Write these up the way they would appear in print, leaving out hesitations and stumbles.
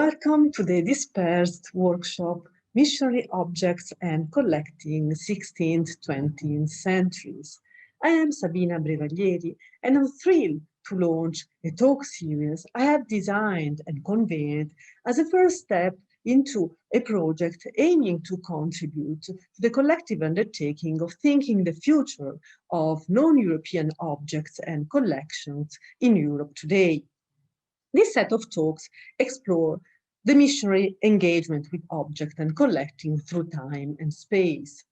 Welcome to the dispersed workshop, Missionary Objects and Collecting 16th-20th Centuries. I am Sabina Brevaglieri and I'm thrilled to launch a talk series I have designed and convened as a first step into a project aiming to contribute to the collective undertaking of thinking the future of non-European objects and collections in Europe today. This set of talks explore the missionary engagement with object and collecting through time and space.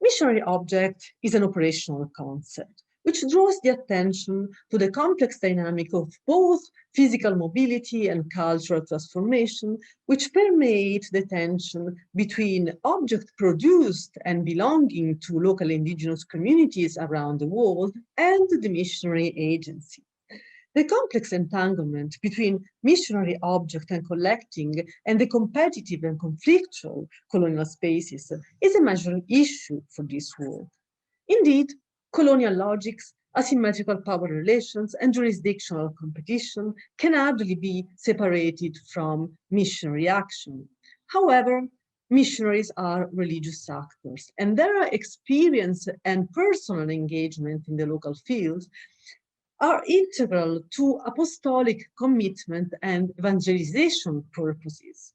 Missionary object is an operational concept which draws the attention to the complex dynamic of both physical mobility and cultural transformation, which permeate the tension between object produced and belonging to local indigenous communities around the world and the missionary agency. The complex entanglement between missionary object and collecting and the competitive and conflictual colonial spaces is a major issue for this work. Indeed, colonial logics, asymmetrical power relations, and jurisdictional competition can hardly be separated from missionary action. However, missionaries are religious actors, and their experience and personal engagement in the local field are integral to apostolic commitment and evangelization purposes.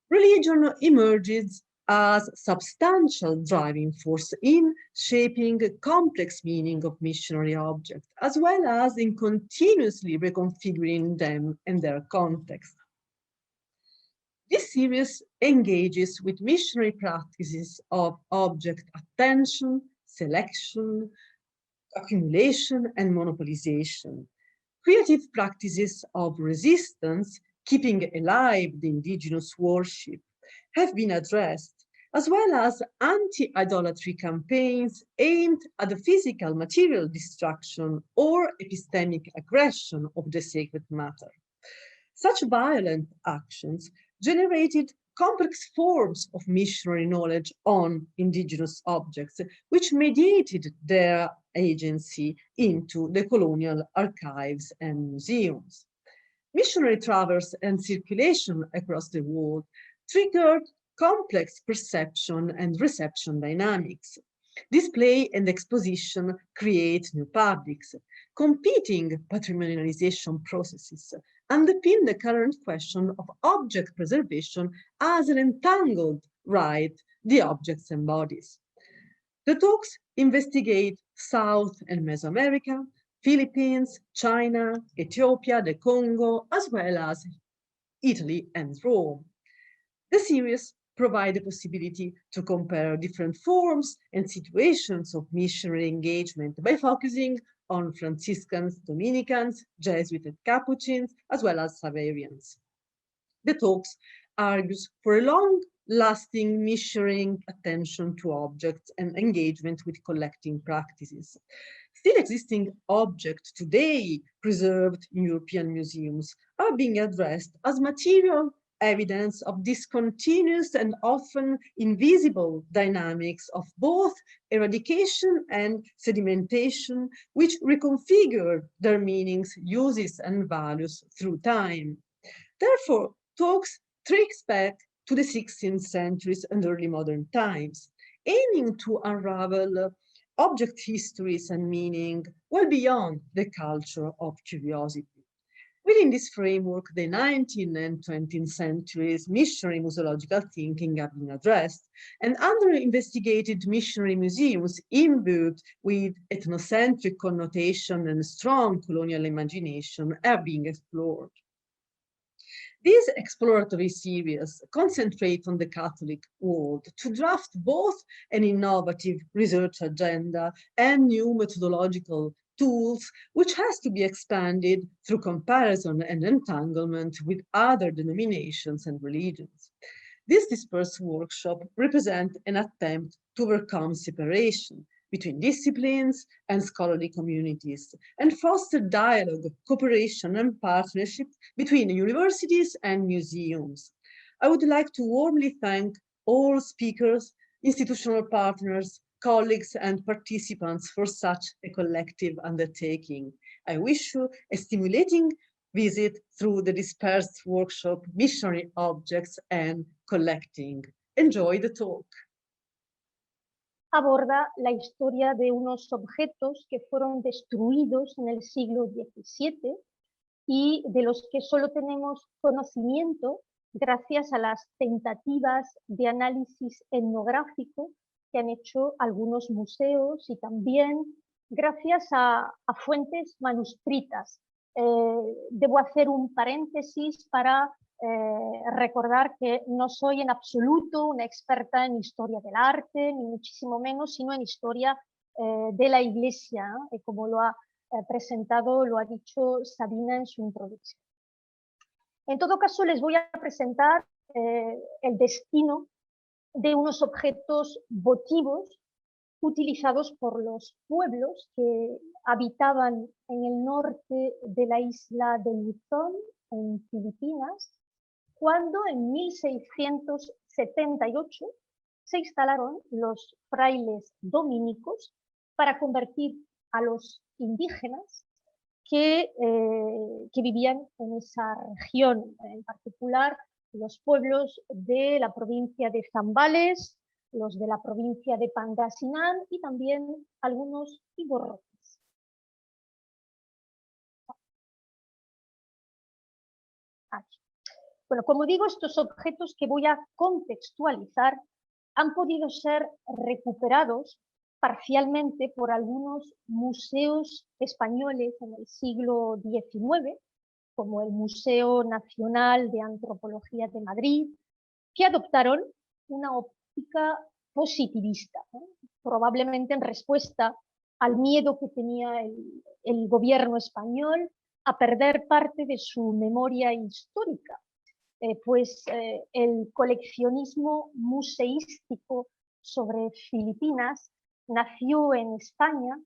Religion emerges as substantial driving force in shaping a complex meaning of missionary objects, as well as in continuously reconfiguring them and their context. This series engages with missionary practices of object attention, selection, accumulation, and monopolization. Creative practices of resistance, keeping alive the indigenous worship, have been addressed, as well as anti-idolatry campaigns aimed at the physical material destruction or epistemic aggression of the sacred matter. Such violent actions generated complex forms of missionary knowledge on indigenous objects, which mediated their agency into the colonial archives and museums. Missionary travels and circulation across the world triggered complex perception and reception dynamics. Display and exposition create new publics. Competing patrimonialization processes underpin the current question of object preservation as an entangled right the objects embodies. The talks investigate South and Mesoamerica, Philippines, China, Ethiopia, the Congo, as well as Italy and Rome. The series provide the possibility to compare different forms and situations of missionary engagement by focusing on Franciscans, Dominicans, Jesuit and Capuchins, as well as Xaverians. The talks argues for a long-lasting missionary attention to objects and engagement with collecting practices. Still existing objects today preserved in European museums are being addressed as material evidence of discontinuous and often invisible dynamics of both eradication and sedimentation, which reconfigure their meanings, uses, and values through time. Therefore, talks trace back to the 16th centuries and early modern times, aiming to unravel object histories and meaning well beyond the culture of curiosity. Within this framework, the 19th and 20th centuries missionary museological thinking have been addressed, and under-investigated missionary museums imbued with ethnocentric connotation and strong colonial imagination are being explored. These exploratory series concentrate on the Catholic world to draft both an innovative research agenda and new methodological tools, which has to be expanded through comparison and entanglement with other denominations and religions. This dispersed workshop represents an attempt to overcome separation between disciplines and scholarly communities and foster dialogue, cooperation, and partnership between universities and museums. I would like to warmly thank all speakers, institutional partners, colleagues, and participants for such a collective undertaking. I wish you a stimulating visit through the dispersed workshop Missionary Objects and Collecting. Enjoy the talk. Aborda la historia de unos objetos que fueron destruidos en el siglo XVII y de los que solo tenemos conocimiento gracias a las tentativas de análisis etnográfico que han hecho algunos museos y también gracias a fuentes manuscritas. Debo hacer un paréntesis para recordar que no soy en absoluto una experta en historia del arte, ni muchísimo menos, sino en historia de la Iglesia, como lo ha presentado, lo ha dicho Sabina en su introducción. En todo caso, les voy a presentar el destino de unos objetos votivos utilizados por los pueblos que habitaban en el norte de la isla de Luzón, en Filipinas, cuando en 1678 se instalaron los frailes dominicos para convertir a los indígenas que vivían en esa región, en particular los pueblos de la provincia de Zambales, los de la provincia de Pangasinan y también algunos iborroques. Aquí. Bueno, como digo, estos objetos que voy a contextualizar han podido ser recuperados parcialmente por algunos museos españoles en el siglo XIX, como el Museo Nacional de Antropología de Madrid, que adoptaron una óptica positivista, ¿no? Probablemente en respuesta al miedo que tenía el gobierno español a perder parte de su memoria histórica. Pues el coleccionismo museístico sobre Filipinas nació en España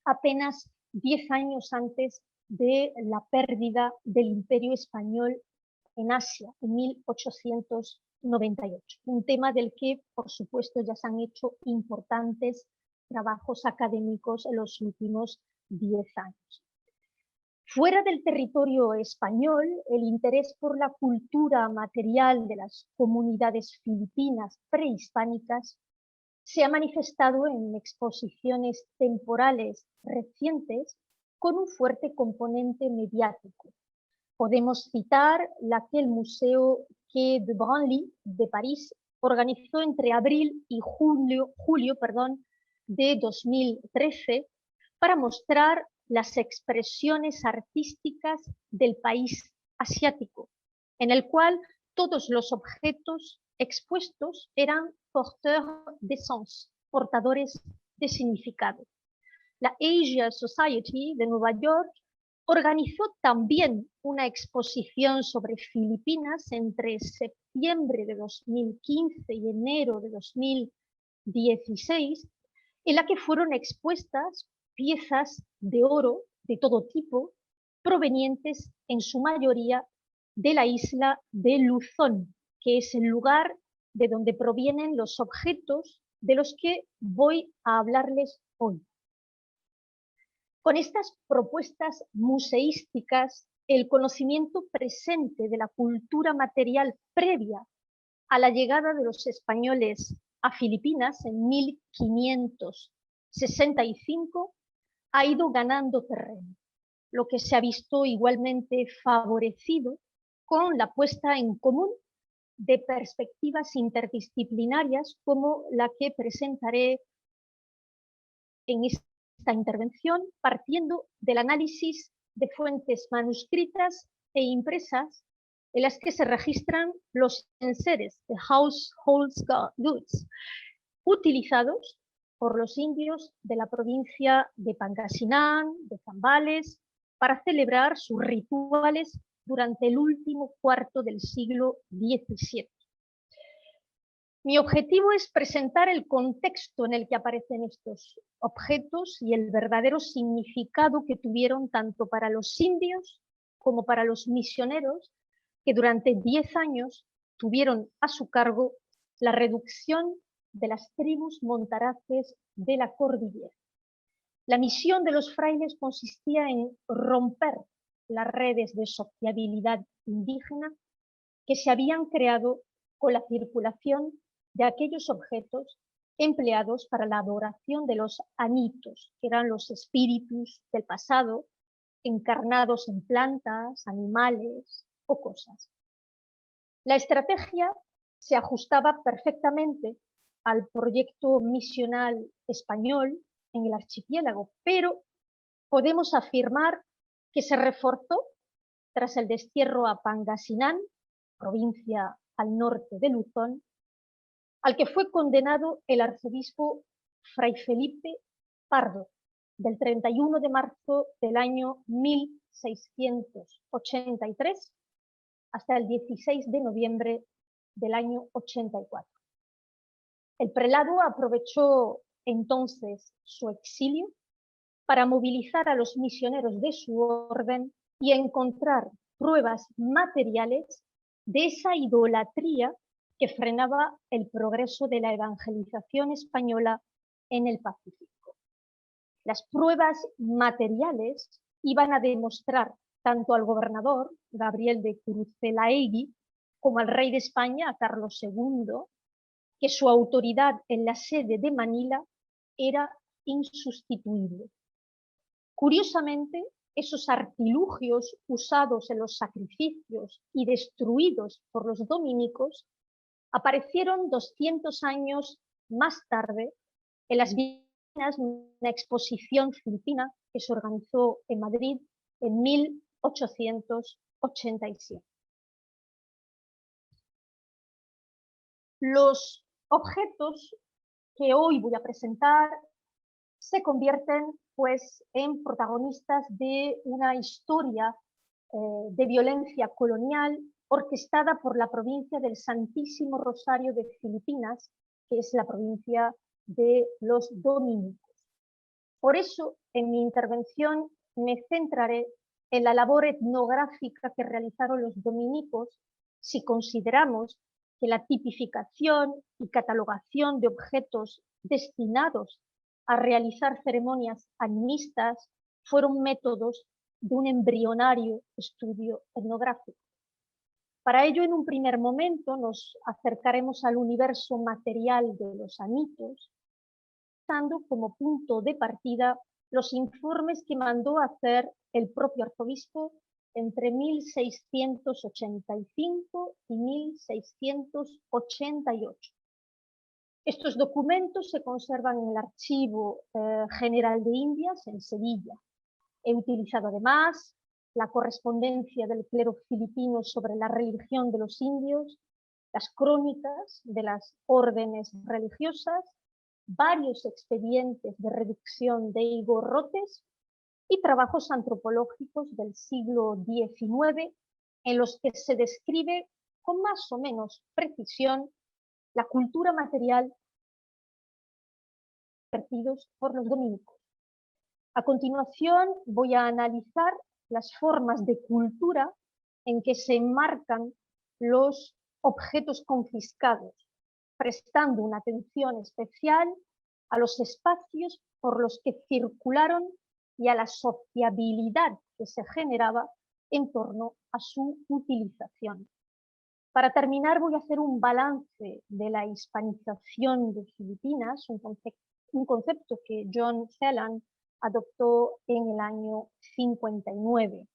apenas 10 años antes de la pérdida del Imperio Español en Asia, en 1898. Un tema del que, por supuesto, ya se han hecho importantes trabajos académicos en los últimos 10 años. Fuera del territorio español, el interés por la cultura material de las comunidades filipinas prehispánicas se ha manifestado en exposiciones temporales recientes con un fuerte componente mediático. Podemos citar la que el Museo Quai de Branly de París organizó entre abril y julio de 2013 para mostrar las expresiones artísticas del país asiático, en el cual todos los objetos expuestos eran porteurs de sens, portadores de significado. La Asia Society de Nueva York organizó también una exposición sobre Filipinas entre septiembre de 2015 y enero de 2016, en la que fueron expuestas piezas de oro de todo tipo, provenientes en su mayoría de la isla de Luzón, que es el lugar de donde provienen los objetos de los que voy a hablarles hoy. Con estas propuestas museísticas, el conocimiento presente de la cultura material previa a la llegada de los españoles a Filipinas en 1565 ha ido ganando terreno, lo que se ha visto igualmente favorecido con la puesta en común de perspectivas interdisciplinarias como la que presentaré en esta intervención, partiendo del análisis de fuentes manuscritas e impresas en las que se registran los enseres de household goods utilizados por los indios de la provincia de Pangasinan, de Zambales, para celebrar sus rituales durante el último cuarto del siglo XVII. Mi objetivo es presentar el contexto en el que aparecen estos objetos y el verdadero significado que tuvieron tanto para los indios como para los misioneros que durante 10 años tuvieron a su cargo la reducción de las tribus montaraces de la cordillera. La misión de los frailes consistía en romper las redes de sociabilidad indígena que se habían creado con la circulación de aquellos objetos empleados para la adoración de los anitos, que eran los espíritus del pasado, encarnados en plantas, animales o cosas. La estrategia se ajustaba perfectamente al proyecto misional español en el archipiélago, pero podemos afirmar que se reforzó tras el destierro a Pangasinán, provincia al norte de Luzón, al que fue condenado el arzobispo Fray Felipe Pardo, del 31 de marzo del año 1683 hasta el 16 de noviembre del año 84. El prelado aprovechó entonces su exilio para movilizar a los misioneros de su orden y encontrar pruebas materiales de esa idolatría que frenaba el progreso de la evangelización española en el Pacífico. Las pruebas materiales iban a demostrar tanto al gobernador Gabriel de Curucelaegui como al rey de España, a Carlos II, que su autoridad en la sede de Manila era insustituible. Curiosamente, esos artilugios usados en los sacrificios y destruidos por los dominicos aparecieron 200 años más tarde en las Filipinas, una exposición filipina que se organizó en Madrid en 1887. Los objetos que hoy voy a presentar se convierten pues en protagonistas de una historia de violencia colonial orquestada por la provincia del Santísimo Rosario de Filipinas, que es la provincia de los dominicos. Por eso, en mi intervención me centraré en la labor etnográfica que realizaron los dominicos si consideramos que la tipificación y catalogación de objetos destinados a realizar ceremonias animistas fueron métodos de un embrionario estudio etnográfico. Para ello, en un primer momento, nos acercaremos al universo material de los anitos, usando como punto de partida los informes que mandó hacer el propio arzobispo entre 1685 y 1688. Estos documentos se conservan en el Archivo General de Indias en Sevilla. He utilizado además la correspondencia del clero filipino sobre la religión de los indios, las crónicas de las órdenes religiosas, varios expedientes de reducción de higorrotes y trabajos antropológicos del siglo XIX en los que se describe con más o menos precisión la cultura material vertidos por los dominicos. A continuación voy a analizar las formas de cultura en que se enmarcan los objetos confiscados, prestando una atención especial a los espacios por los que circularon y a la sociabilidad que se generaba en torno a su utilización. Para terminar, voy a hacer un balance de la hispanización de Filipinas, un concepto que John Phelan adoptó en el año 59.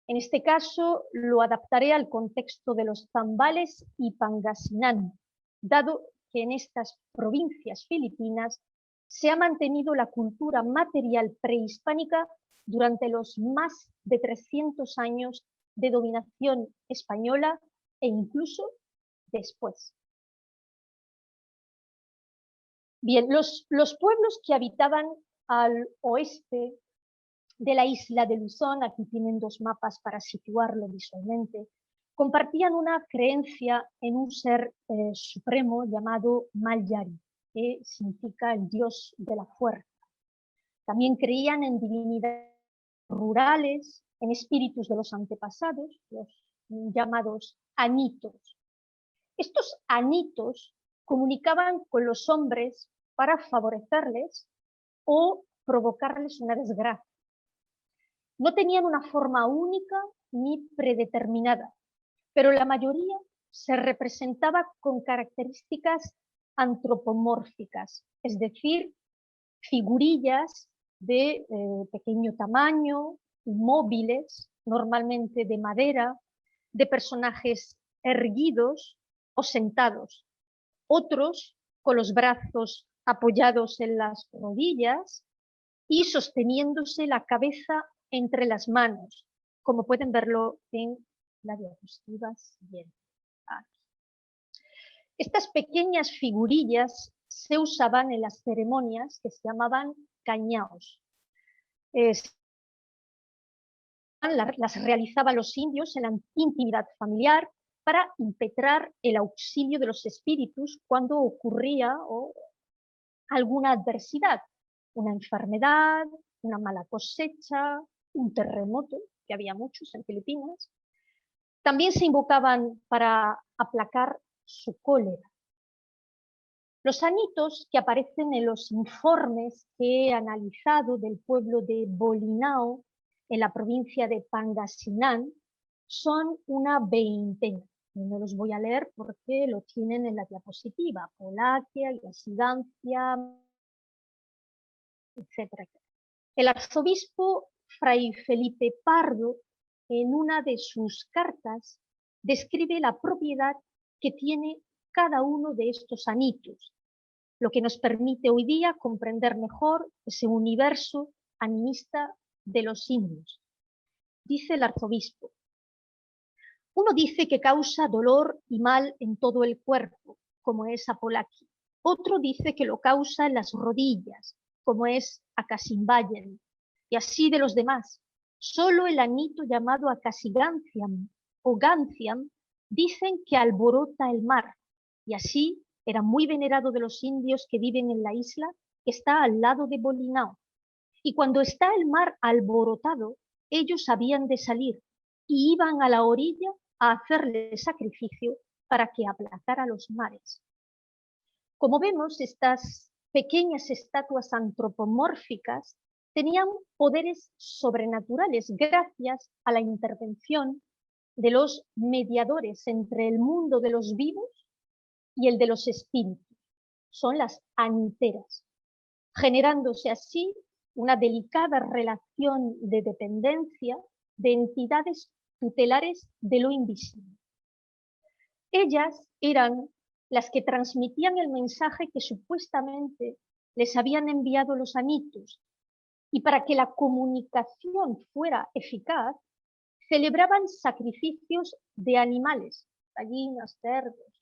En este caso, lo adaptaré al contexto de los Zambales y Pangasinán, dado que en estas provincias filipinas se ha mantenido la cultura material prehispánica durante los más de 300 años de dominación española e incluso después. Bien, los pueblos que habitaban al oeste de la isla de Luzón, aquí tienen dos mapas para situarlo visualmente, compartían una creencia en un ser supremo llamado Malyari, que significa el dios de la fuerza. También creían en divinidades rurales, en espíritus de los antepasados, los llamados anitos. Estos anitos comunicaban con los hombres para favorecerles o provocarles una desgracia. No tenían una forma única ni predeterminada, pero la mayoría se representaba con características antropomórficas, es decir, figurillas de pequeño tamaño, móviles, normalmente de madera, de personajes erguidos o sentados, otros con los brazos apoyados en las rodillas y sosteniéndose la cabeza entre las manos, como pueden verlo en la diapositiva siguiente. Aquí. Estas pequeñas figurillas se usaban en las ceremonias que se llamaban cañaos. Las realizaban los indios en la intimidad familiar para impetrar el auxilio de los espíritus cuando ocurría alguna adversidad, una enfermedad, una mala cosecha, un terremoto, que había muchos en Filipinas. También se invocaban para aplacar su cólera. Los sanitos que aparecen en los informes que he analizado del pueblo de Bolinao, en la provincia de Pangasinan, son una veintena. No los voy a leer porque lo tienen en la diapositiva. Polaquia, Yasigancia, etc. El arzobispo Fray Felipe Pardo, en una de sus cartas, describe la propiedad que tiene cada uno de estos sanitos, lo que nos permite hoy día comprender mejor ese universo animista de los indios. Dice el arzobispo: uno dice que causa dolor y mal en todo el cuerpo, como es Apolaki. Otro dice que lo causa en las rodillas, como es Acasimbayen, y así de los demás. Solo el anito llamado Acasiganciam o Ganciam dicen que alborota el mar, y así era muy venerado de los indios que viven en la isla que está al lado de Bolinao. Y cuando está el mar alborotado, ellos habían de salir y iban a la orilla a hacerle sacrificio para que aplacara los mares. Como vemos, estas pequeñas estatuas antropomórficas tenían poderes sobrenaturales gracias a la intervención de los mediadores entre el mundo de los vivos y el de los espíritus. Son las aniteras, generándose así una delicada relación de dependencia de entidades tutelares de lo invisible. Ellas eran las que transmitían el mensaje que supuestamente les habían enviado los anitos, y para que la comunicación fuera eficaz, celebraban sacrificios de animales, gallinas, cerdos,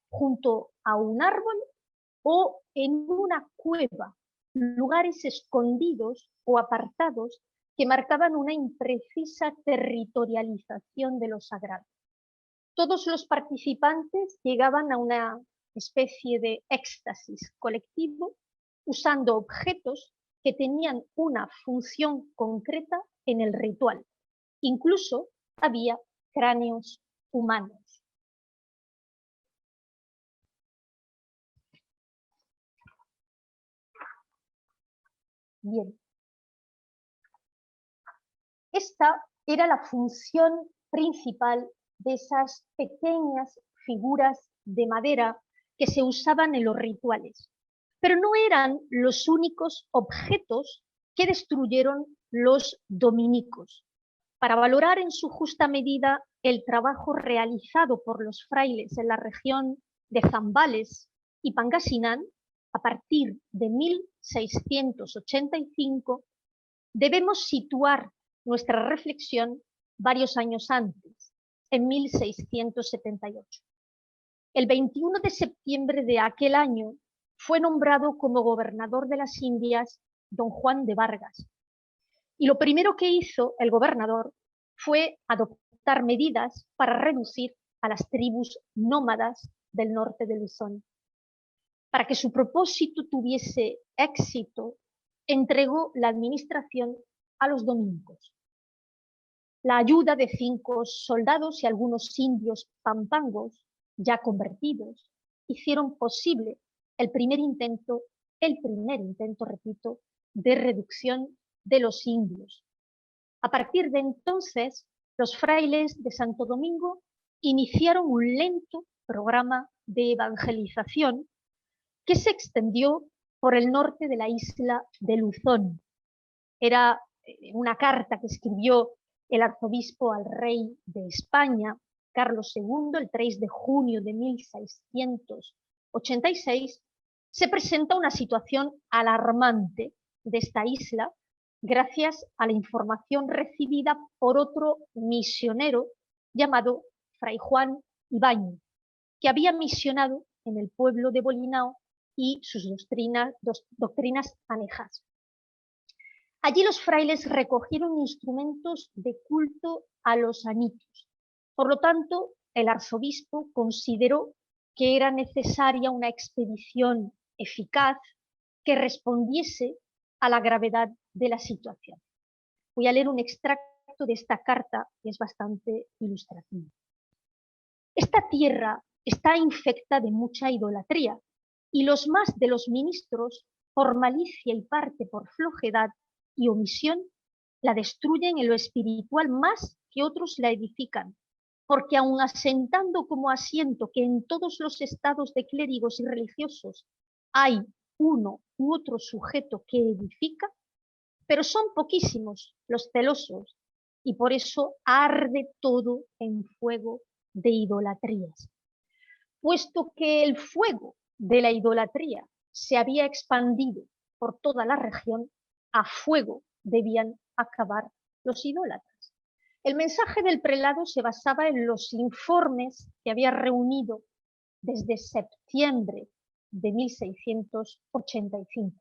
junto a un árbol o en una cueva, lugares escondidos o apartados que marcaban una imprecisa territorialización de lo sagrado. Todos los participantes llegaban a una especie de éxtasis colectivo usando objetos que tenían una función concreta en el ritual. Incluso había cráneos humanos. Bien. Esta era la función principal de esas pequeñas figuras de madera que se usaban en los rituales. Pero no eran los únicos objetos que destruyeron los dominicos. Para valorar en su justa medida el trabajo realizado por los frailes en la región de Zambales y Pangasinan, a partir de 1685, debemos situar nuestra reflexión varios años antes, en 1678. El 21 de septiembre de aquel año fue nombrado como gobernador de las Indias don Juan de Vargas. Y lo primero que hizo el gobernador fue adoptar medidas para reducir a las tribus nómadas del norte de Luzón. Para que su propósito tuviese éxito, entregó la administración a los dominicos. La ayuda de 5 soldados y algunos indios pampangos, ya convertidos, hicieron posible el primer intento, repito, de reducción de los indios. A partir de entonces, los frailes de Santo Domingo iniciaron un lento programa de evangelización que se extendió por el norte de la isla de Luzón. Era una carta que escribió el arzobispo al rey de España, Carlos II, el 3 de junio de 1686, se presenta una situación alarmante de esta isla gracias a la información recibida por otro misionero llamado Fray Juan Ibáñez, que había misionado en el pueblo de Bolinao y sus doctrinas anejas. Allí los frailes recogieron instrumentos de culto a los anitos. Por lo tanto, el arzobispo consideró que era necesaria una expedición eficaz que respondiese a la gravedad de la situación. Voy a leer un extracto de esta carta que es bastante ilustrativo. Esta tierra está infecta de mucha idolatría y los más de los ministros, por malicia y parte por flojedad y omisión, la destruyen en lo espiritual más que otros la edifican, porque aun asentando como asiento que en todos los estados de clérigos y religiosos hay uno u otro sujeto que edifica, pero son poquísimos los celosos y por eso arde todo en fuego de idolatrías. Puesto que el fuego de la idolatría se había expandido por toda la región, a fuego debían acabar los idólatras. El mensaje del prelado se basaba en los informes que había reunido desde septiembre de 1685.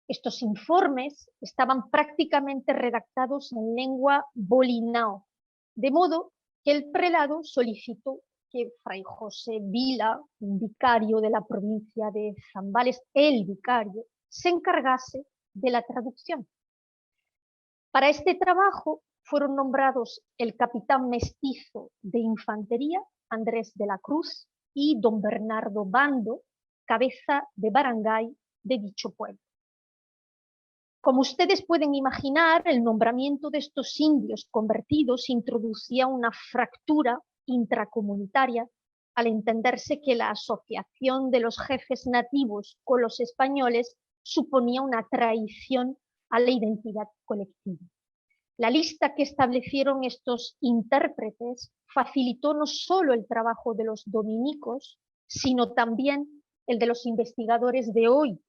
Estos informes estaban prácticamente redactados en lengua bolinao, de modo que el prelado solicitó que Fray José Vila, un vicario de la provincia de Zambales, el vicario, se encargase de la traducción. Para este trabajo fueron nombrados el capitán mestizo de infantería, Andrés de la Cruz, y don Bernardo Bando, cabeza de barangay de dicho pueblo. Como ustedes pueden imaginar, el nombramiento de estos indios convertidos introducía una fractura intracomunitaria al entenderse que la asociación de los jefes nativos con los españoles suponía una traición a la identidad colectiva. La lista que establecieron estos intérpretes facilitó no solo el trabajo de los dominicos, sino también el de los investigadores de hoy,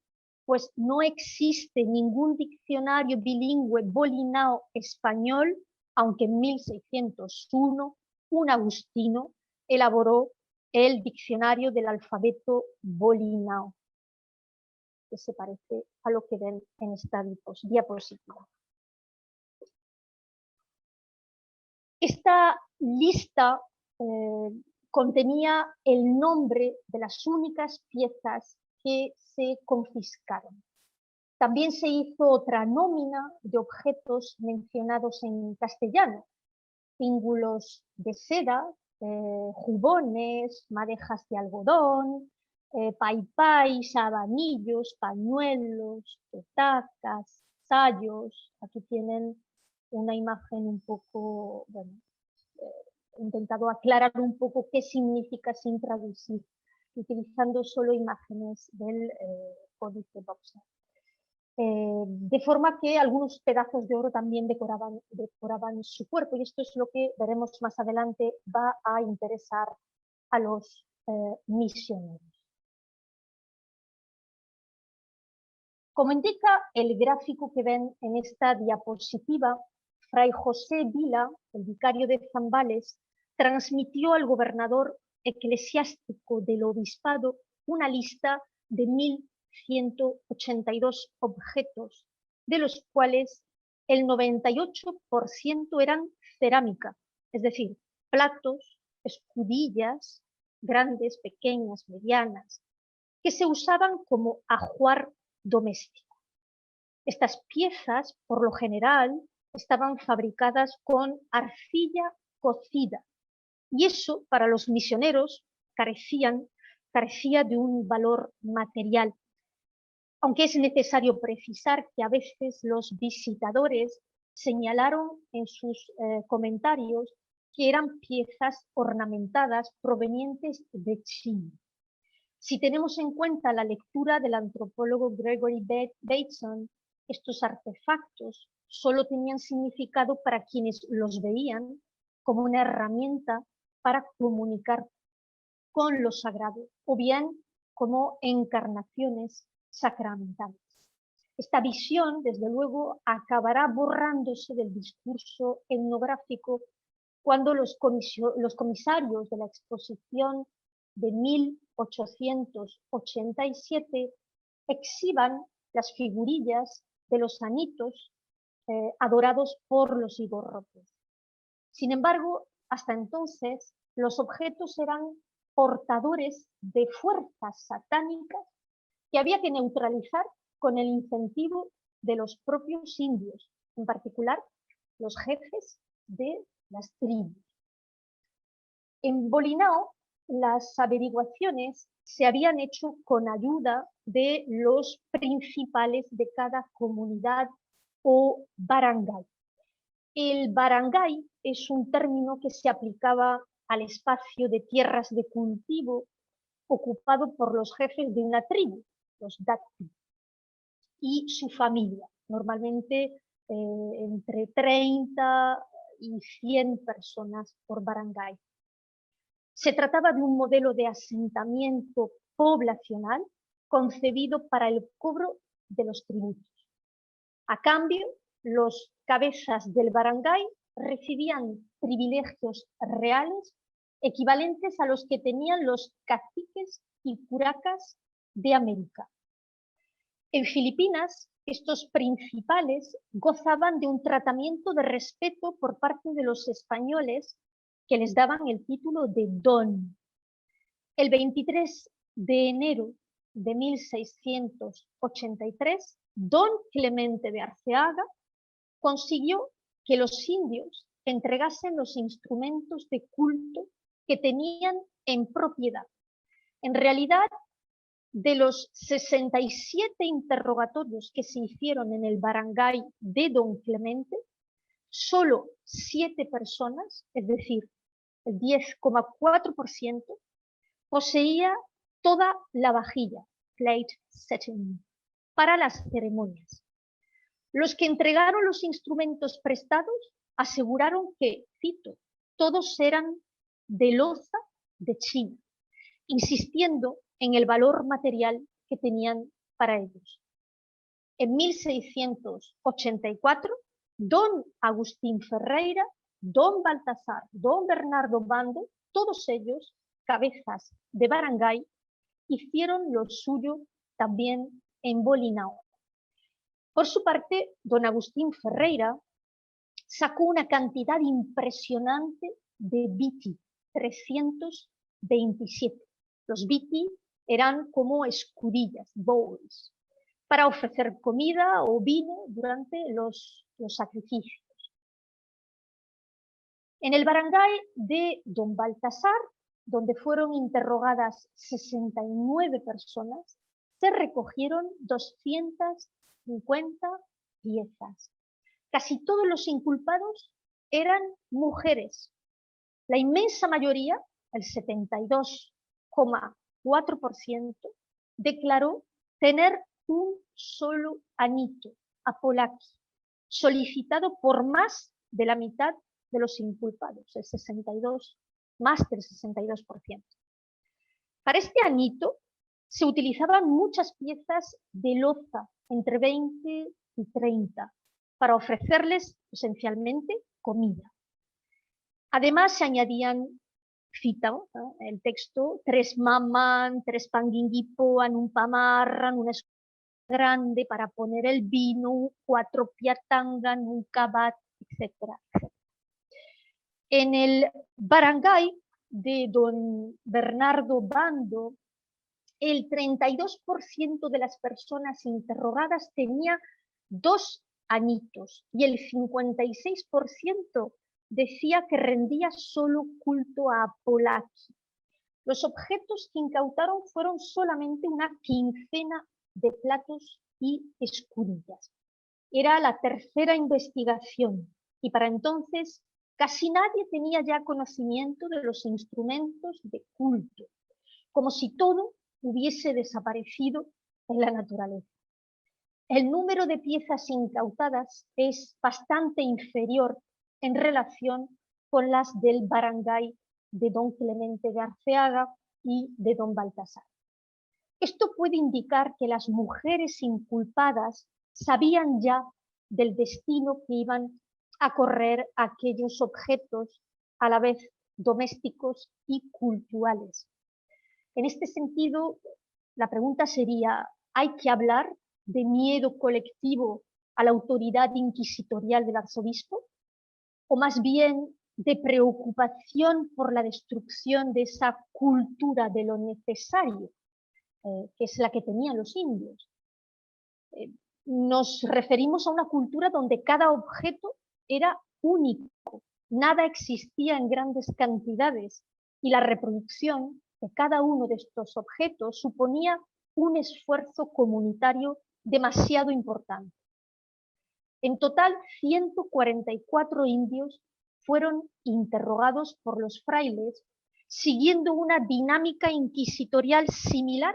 pues no existe ningún diccionario bilingüe bolinao español, aunque en 1601 un agustino elaboró el diccionario del alfabeto bolinao, que se parece a lo que ven en esta diapositiva. Esta lista contenía el nombre de las únicas piezas que se confiscaron. También se hizo otra nómina de objetos mencionados en castellano: cíngulos de seda, jubones, madejas de algodón, paipais, abanillos, pañuelos, petacas, sayos. Aquí tienen una imagen un poco, bueno, he intentado aclarar un poco qué significa sin traducir, utilizando solo imágenes del códice Boxer. De forma que algunos pedazos de oro también decoraban su cuerpo, y esto es lo que veremos más adelante va a interesar a los misioneros. Como indica el gráfico que ven en esta diapositiva, Fray José Vila, el vicario de Zambales, transmitió al gobernador eclesiástico del obispado una lista de 1.182 objetos, de los cuales el 98% eran cerámica, es decir, platos, escudillas, grandes, pequeñas, medianas, que se usaban como ajuar doméstico. Estas piezas, por lo general, estaban fabricadas con arcilla cocida, y eso para los misioneros carecía de un valor material, aunque es necesario precisar que a veces los visitadores señalaron en sus comentarios que eran piezas ornamentadas provenientes de China. Si tenemos en cuenta la lectura del antropólogo Gregory Bateson, estos artefactos solo tenían significado para quienes los veían como una herramienta para comunicar con lo sagrado, o bien como encarnaciones sacramentales. Esta visión, desde luego, acabará borrándose del discurso etnográfico cuando los comisarios de la exposición de 1887 exhiban las figurillas de los anitos adorados por los igorrotes. Sin embargo, hasta entonces, los objetos eran portadores de fuerzas satánicas que había que neutralizar con el incentivo de los propios indios, en particular los jefes de las tribus. En Bolinao, las averiguaciones se habían hecho con ayuda de los principales de cada comunidad o barangay. El barangay es un término que se aplicaba al espacio de tierras de cultivo ocupado por los jefes de una tribu, los dati, y su familia, normalmente entre 30 y 100 personas por barangay. Se trataba de un modelo de asentamiento poblacional concebido para el cobro de los tributos. A cambio, los cabezas del barangay recibían privilegios reales equivalentes a los que tenían los caciques y curacas de América. En Filipinas, estos principales gozaban de un tratamiento de respeto por parte de los españoles que les daban el título de don. El 23 de enero de 1683, don Clemente de Arceaga consiguió que los indios entregasen los instrumentos de culto que tenían en propiedad. En realidad, de los 67 interrogatorios que se hicieron en el barangay de don Clemente, solo 7 personas, es decir, el 10,4%, poseía toda la vajilla, plate setting, para las ceremonias. Los que entregaron los instrumentos prestados aseguraron que, cito, todos eran de loza de China, insistiendo en el valor material que tenían para ellos. En 1684, don Agustín Ferreira, don Baltasar, don Bernardo Bando, todos ellos, cabezas de barangay, hicieron lo suyo también en Bolinao. Por su parte, don Agustín Ferreira sacó una cantidad impresionante de biti, 327. Los biti eran como escudillas, bowls, para ofrecer comida o vino durante los sacrificios. En el barangay de don Baltasar, donde fueron interrogadas 69 personas, se recogieron 250 piezas. Casi todos los inculpados eran mujeres. La inmensa mayoría, el 72,4%, declaró tener un solo anito, apolaki, solicitado por más de la mitad de los inculpados, el 62, más del 62%. Para este anito se utilizaban muchas piezas de loza, entre 20 y 30, para ofrecerles esencialmente comida. Además se añadían, cita el texto, 3 maman, 3 panguinguipoan, un pamarran, una grande para poner el vino, 4 piatangan, un cabat, etcétera, etcétera. En el barangay de don Bernardo Bando, el 32% de las personas interrogadas tenía 2 anitos y el 56% decía que rendía solo culto a Apolaki. Los objetos que incautaron fueron solamente una quincena de platos y escudillas. Era la tercera investigación y para entonces casi nadie tenía ya conocimiento de los instrumentos de culto, como si todo hubiese desaparecido en la naturaleza. El número de piezas incautadas es bastante inferior en relación con las del barangay de don Clemente de Arceaga y de don Baltasar. Esto puede indicar que las mujeres inculpadas sabían ya del destino que iban a correr aquellos objetos a la vez domésticos y cultuales. En este sentido, la pregunta sería, ¿hay que hablar de miedo colectivo a la autoridad inquisitorial del arzobispo? ¿O más bien de preocupación por la destrucción de esa cultura de lo necesario, que es la que tenían los indios? Nos referimos a una cultura donde cada objeto era único, nada existía en grandes cantidades y la reproducción de cada uno de estos objetos suponía un esfuerzo comunitario demasiado importante. En total, 144 indios fueron interrogados por los frailes, siguiendo una dinámica inquisitorial similar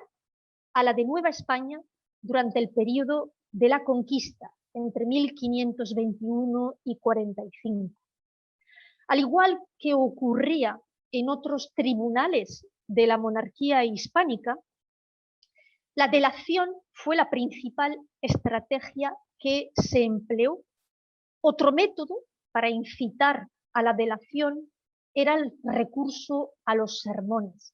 a la de Nueva España durante el periodo de la conquista, entre 1521 y 45. Al igual que ocurría en otros tribunales de la monarquía hispánica, la delación fue la principal estrategia que se empleó. Otro método para incitar a la delación era el recurso a los sermones.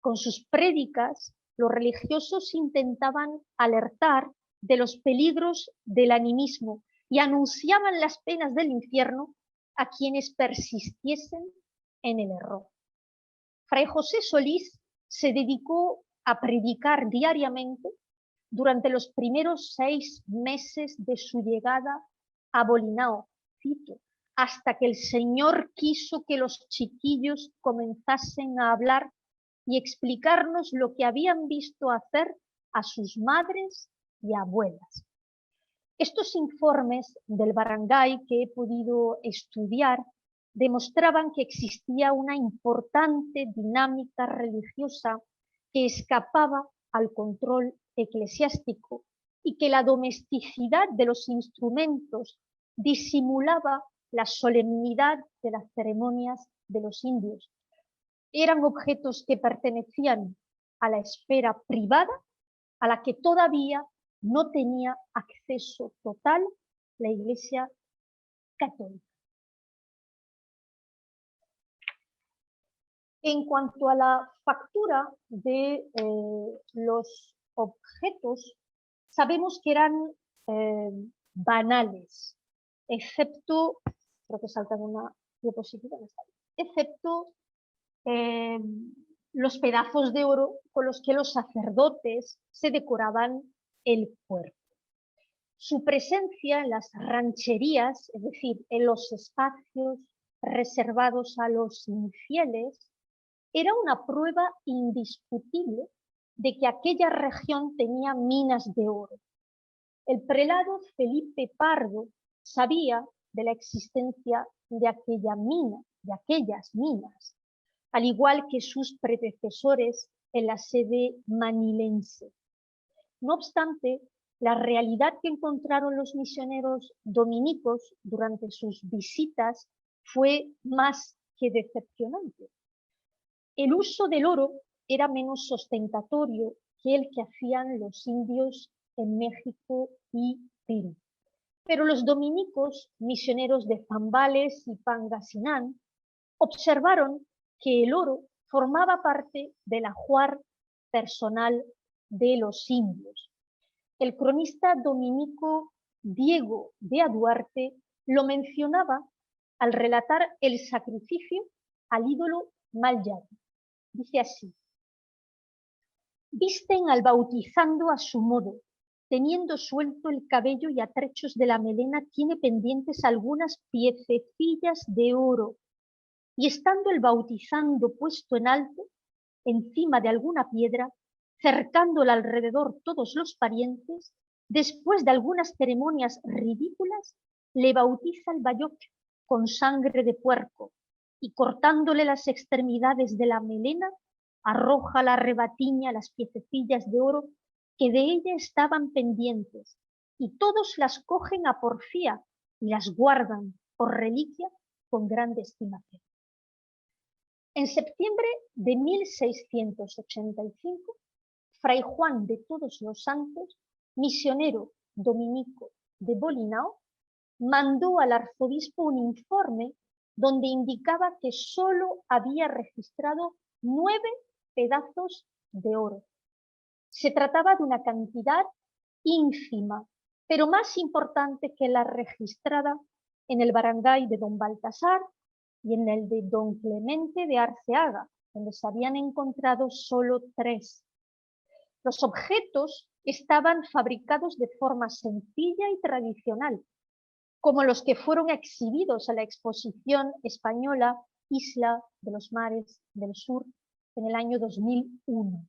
Con sus prédicas, los religiosos intentaban alertar de los peligros del animismo y anunciaban las penas del infierno a quienes persistiesen en el error. Fray José Solís se dedicó a predicar diariamente durante los primeros 6 meses de su llegada a Bolinao, cito, hasta que el Señor quiso que los chiquillos comenzasen a hablar y explicarnos lo que habían visto hacer a sus madres y abuelas. Estos informes del barangay que he podido estudiar demostraban que existía una importante dinámica religiosa que escapaba al control eclesiástico y que la domesticidad de los instrumentos disimulaba la solemnidad de las ceremonias de los indios. Eran objetos que pertenecían a la esfera privada a la que todavía no tenía acceso total la Iglesia católica. En cuanto a la factura de los objetos, sabemos que eran banales, excepto, creo que salta en una diapositiva, excepto los pedazos de oro con los que los sacerdotes se decoraban el cuerpo. Su presencia en las rancherías, es decir, en los espacios reservados a los infieles, era una prueba indiscutible de que aquella región tenía minas de oro. El prelado Felipe Pardo sabía de la existencia de aquella mina, de aquellas minas, al igual que sus predecesores en la sede manilense. No obstante, la realidad que encontraron los misioneros dominicos durante sus visitas fue más que decepcionante. El uso del oro era menos ostentatorio que el que hacían los indios en México y Perú. Pero los dominicos, misioneros de Zambales y Pangasinán, observaron que el oro formaba parte del ajuar personal de los indios. El cronista dominico Diego de Aduarte lo mencionaba al relatar el sacrificio al ídolo Malyari. Dice así: visten al bautizando a su modo, teniendo suelto el cabello y a trechos de la melena tiene pendientes algunas piececillas de oro, y estando el bautizando puesto en alto, encima de alguna piedra, cercándola alrededor todos los parientes, Después de algunas ceremonias ridículas, le bautiza el bayoc con sangre de puerco y cortándole las extremidades de la melena, arroja a la rebatiña las piececillas de oro que de ella estaban pendientes, y todos las cogen a porfía y las guardan por reliquia con grande estimación. En septiembre de 1685, Fray Juan de Todos los Santos, misionero dominico de Bolinao, mandó al arzobispo un informe donde indicaba que solo había registrado 9 pedazos de oro. Se trataba de una cantidad ínfima, pero más importante que la registrada en el barangay de don Baltasar y en el de don Clemente de Arceaga, donde se habían encontrado solo 3. Los objetos estaban fabricados de forma sencilla y tradicional, como los que fueron exhibidos a la exposición española Isla de los Mares del Sur en el año 2001.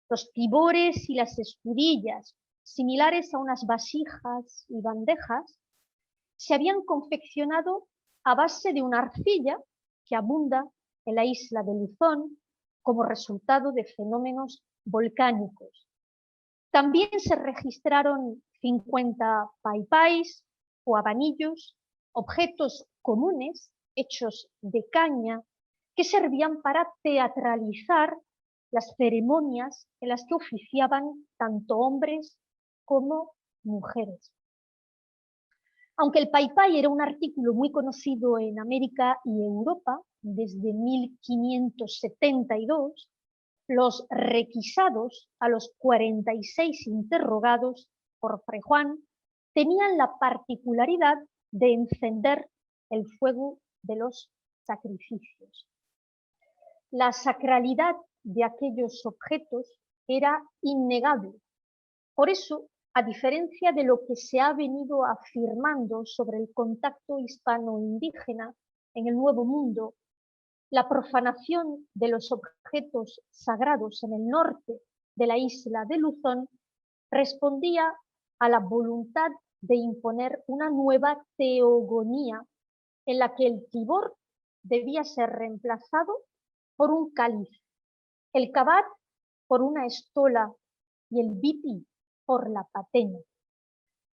Los tibores y las escudillas, similares a unas vasijas y bandejas, se habían confeccionado a base de una arcilla que abunda en la isla de Luzón como resultado de fenómenos volcánicos. También se registraron 50 paipais o abanillos, objetos comunes hechos de caña que servían para teatralizar las ceremonias en las que oficiaban tanto hombres como mujeres. Aunque el paipai era un artículo muy conocido en América y Europa desde 1572, los requisados a los 46 interrogados por Fray Juan tenían la particularidad de encender el fuego de los sacrificios. La sacralidad de aquellos objetos era innegable. Por eso, a diferencia de lo que se ha venido afirmando sobre el contacto hispano-indígena en el Nuevo Mundo, la profanación de los objetos sagrados en el norte de la isla de Luzón respondía a la voluntad de imponer una nueva teogonía en la que el tibor debía ser reemplazado por un cáliz, el cabat por una estola y el bipi por la patena.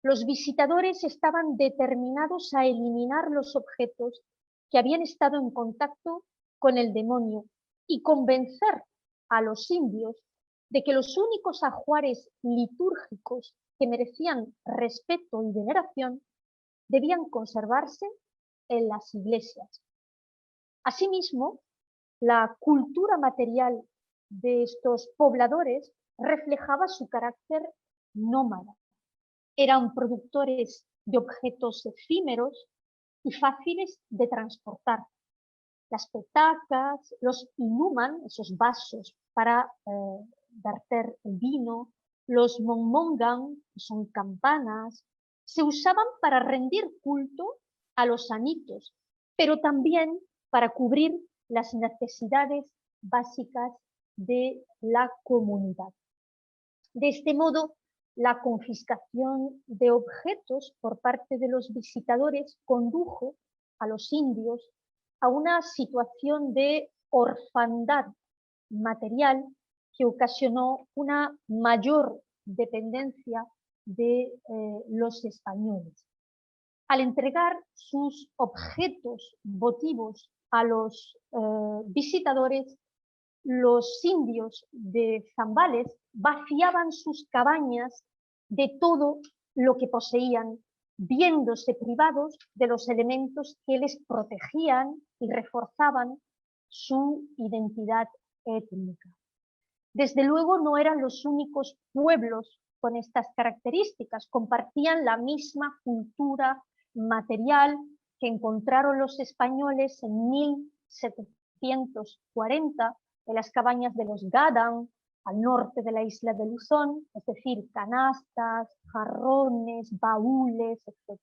Los visitadores estaban determinados a eliminar los objetos que habían estado en contacto con el demonio y convencer a los indios de que los únicos ajuares litúrgicos que merecían respeto y veneración debían conservarse en las iglesias. Asimismo, la cultura material de estos pobladores reflejaba su carácter nómada. Eran productores de objetos efímeros y fáciles de transportar. Las petacas, los inuman, esos vasos para verter el vino, los monmongan, que son campanas, se usaban para rendir culto a los sanitos, pero también para cubrir las necesidades básicas de la comunidad. De este modo, la confiscación de objetos por parte de los visitadores condujo a los indios a una situación de orfandad material que ocasionó una mayor dependencia de los españoles. Al entregar sus objetos votivos a los visitadores, los indios de Zambales vaciaban sus cabañas de todo lo que poseían, viéndose privados de los elementos que les protegían y reforzaban su identidad étnica. Desde luego no eran los únicos pueblos con estas características, compartían la misma cultura material que encontraron los españoles en 1740 en las cabañas de los Gadang, al norte de la isla de Luzón, es decir, canastas, jarrones, baúles, etc.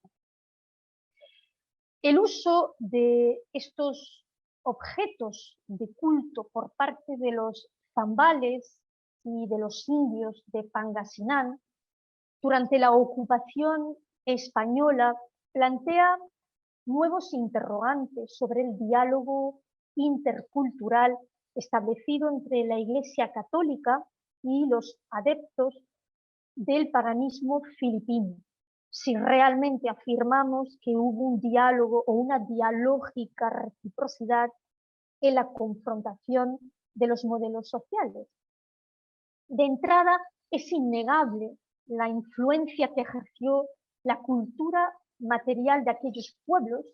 El uso de estos objetos de culto por parte de los zambales y de los indios de Pangasinan durante la ocupación española plantea nuevos interrogantes sobre el diálogo intercultural establecido entre la Iglesia Católica y los adeptos del paganismo filipino. Si realmente afirmamos que hubo un diálogo o una dialógica reciprocidad en la confrontación de los modelos sociales. De entrada, es innegable la influencia que ejerció la cultura material de aquellos pueblos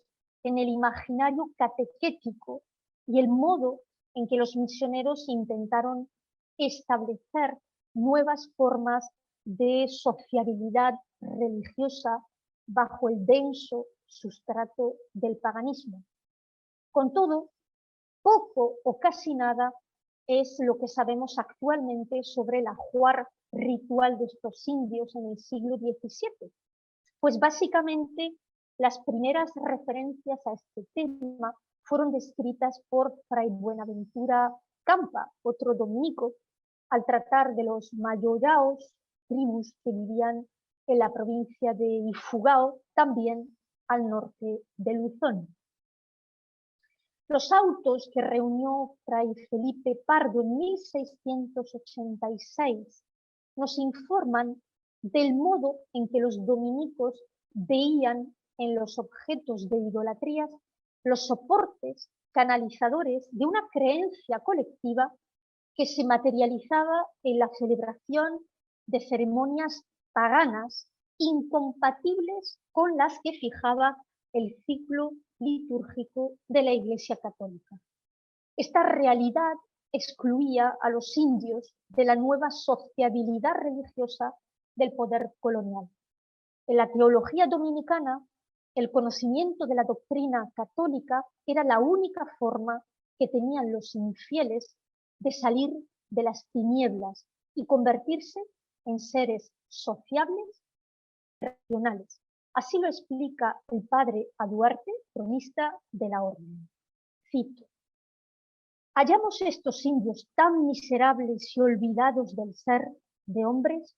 en el imaginario catequético y el modo en que los misioneros intentaron establecer nuevas formas de sociabilidad religiosa bajo el denso sustrato del paganismo. Con todo, poco o casi nada es lo que sabemos actualmente sobre el ajuar ritual de estos indios en el siglo XVII. Pues básicamente las primeras referencias a este tema fueron descritas por Fray Buenaventura Campa, otro dominico, al tratar de los mayoyaos, tribus que vivían en la provincia de Ifugao, también al norte de Luzón. Los autos que reunió Fray Felipe Pardo en 1686 nos informan del modo en que los dominicos veían en los objetos de idolatría los soportes canalizadores de una creencia colectiva que se materializaba en la celebración de ceremonias paganas incompatibles con las que fijaba el ciclo litúrgico de la Iglesia Católica. Esta realidad excluía a los indios de la nueva sociabilidad religiosa del poder colonial. En la teología dominicana, el conocimiento de la doctrina católica era la única forma que tenían los infieles de salir de las tinieblas y convertirse en seres sociables y racionales. Así lo explica el padre Aduarte, cronista de la orden. Cito: hallamos estos indios tan miserables y olvidados del ser de hombres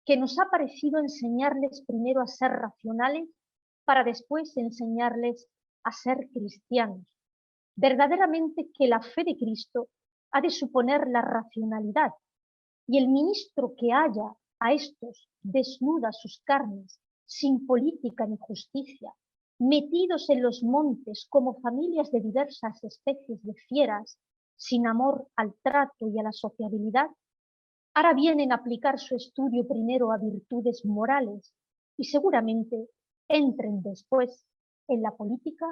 que nos ha parecido enseñarles primero a ser racionales para después enseñarles a ser cristianos. Verdaderamente que la fe de Cristo ha de suponer la racionalidad, y el ministro que halla a estos desnuda sus carnes, sin política ni justicia, metidos en los montes como familias de diversas especies de fieras, sin amor al trato y a la sociabilidad, hará bien en aplicar su estudio primero a virtudes morales y seguramente entren después en la política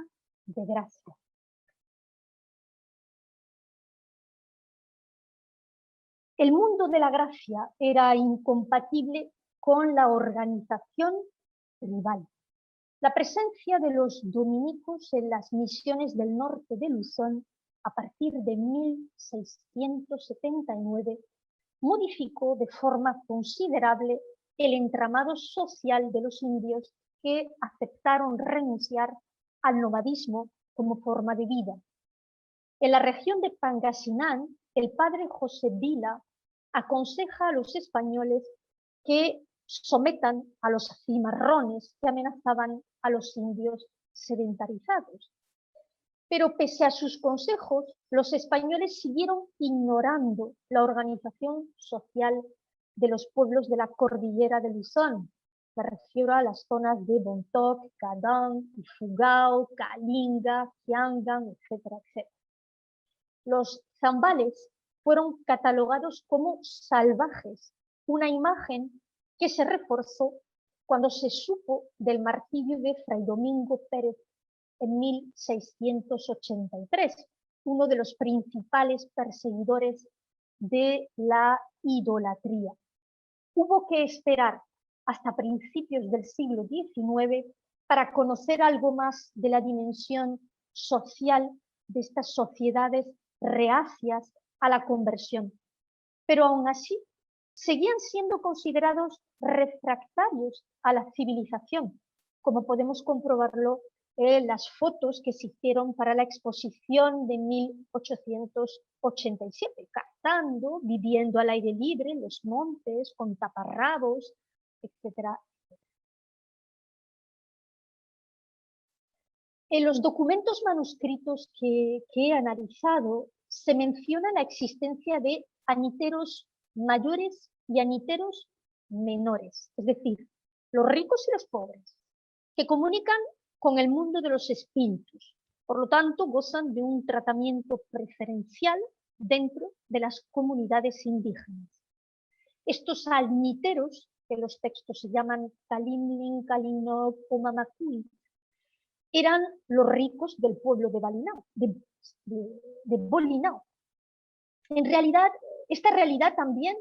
de gracia. El mundo de la gracia era incompatible con la organización tribal. La presencia de los dominicos en las misiones del norte de Luzón a partir de 1679 modificó de forma considerable el entramado social de los indios que aceptaron renunciar al nomadismo como forma de vida. En la región de Pangasinán, el padre José Vila aconseja a los españoles que sometan a los cimarrones que amenazaban a los indios sedentarizados. Pero pese a sus consejos, los españoles siguieron ignorando la organización social de los pueblos de la cordillera de Luzón. Me refiero a las zonas de Bontoc, Cadán, Ifugao, Calinga, Quiangan, etcétera, etcétera. Los zambales fueron catalogados como salvajes, una imagen que se reforzó cuando se supo del martirio de Fray Domingo Pérez en 1683, uno de los principales perseguidores de la idolatría. Hubo que esperar hasta principios del siglo XIX para conocer algo más de la dimensión social de estas sociedades reacias a la conversión. Pero aún así, seguían siendo considerados refractarios a la civilización, como podemos comprobarlo en las fotos que se hicieron para la exposición de 1887, cazando, viviendo al aire libre en los montes, con taparrabos, etcétera. En los documentos manuscritos que he analizado se menciona la existencia de aniteros mayores y aniteros menores, es decir, los ricos y los pobres, que comunican con el mundo de los espíritus. Por lo tanto, gozan de un tratamiento preferencial dentro de las comunidades indígenas. Estos aniteros, que los textos se llaman Kalimlin, Kalinop o Mamacuy, eran los ricos del pueblo de Bolinao. En realidad, esta realidad también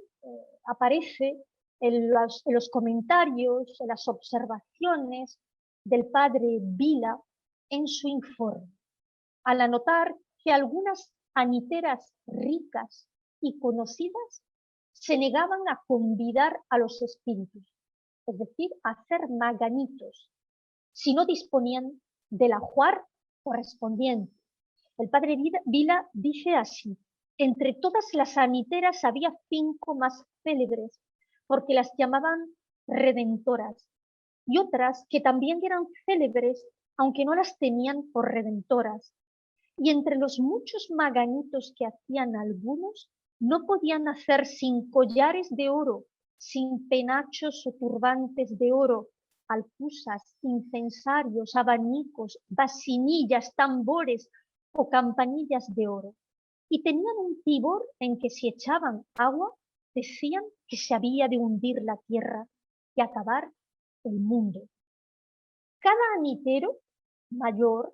aparece en los comentarios, en las observaciones del padre Vila en su informe, al anotar que algunas aniteras ricas y conocidas se negaban a convidar a los espíritus, es decir, a hacer maganitos, si no disponían del ajuar correspondiente. El padre Vila dice así: entre todas las aniteras había 5 más célebres, porque las llamaban redentoras, y otras que también eran célebres, aunque no las tenían por redentoras. Y entre los muchos maganitos que hacían algunos, no podían hacer sin collares de oro, sin penachos o turbantes de oro, alcusas, incensarios, abanicos, vasinillas, tambores o campanillas de oro. Y tenían un tibor en que si echaban agua, decían que se había de hundir la tierra y acabar el mundo. Cada anitero mayor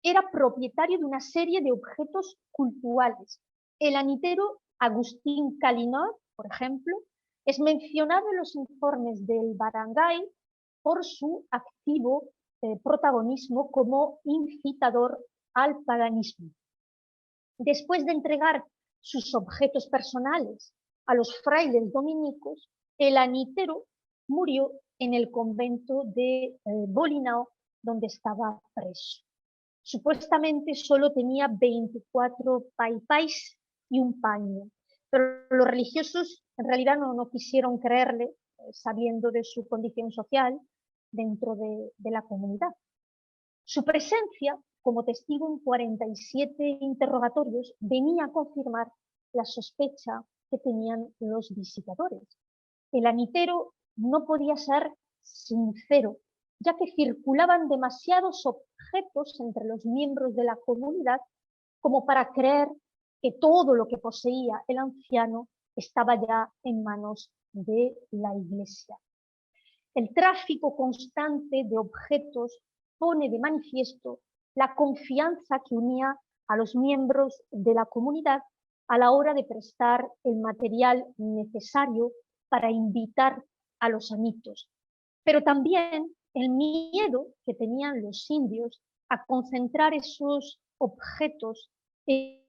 era propietario de una serie de objetos cultuales. El anitero Agustín Kalinov, por ejemplo, es mencionado en los informes del barangay por su activo protagonismo como incitador al paganismo. Después de entregar sus objetos personales a los frailes dominicos, el anitero murió en el convento de Bolinao, donde estaba preso. Supuestamente solo tenía 24 paipais y un paño, pero los religiosos en realidad no quisieron creerle, sabiendo de su condición social dentro de la comunidad. Su presencia como testigo en 47 interrogatorios venía a confirmar la sospecha que tenían los visitadores. El anitero no podía ser sincero, ya que circulaban demasiados objetos entre los miembros de la comunidad como para creer que todo lo que poseía el anciano estaba ya en manos de la Iglesia. El tráfico constante de objetos pone de manifiesto la confianza que unía a los miembros de la comunidad a la hora de prestar el material necesario para invitar a los amitos, pero también el miedo que tenían los indios a concentrar esos objetos en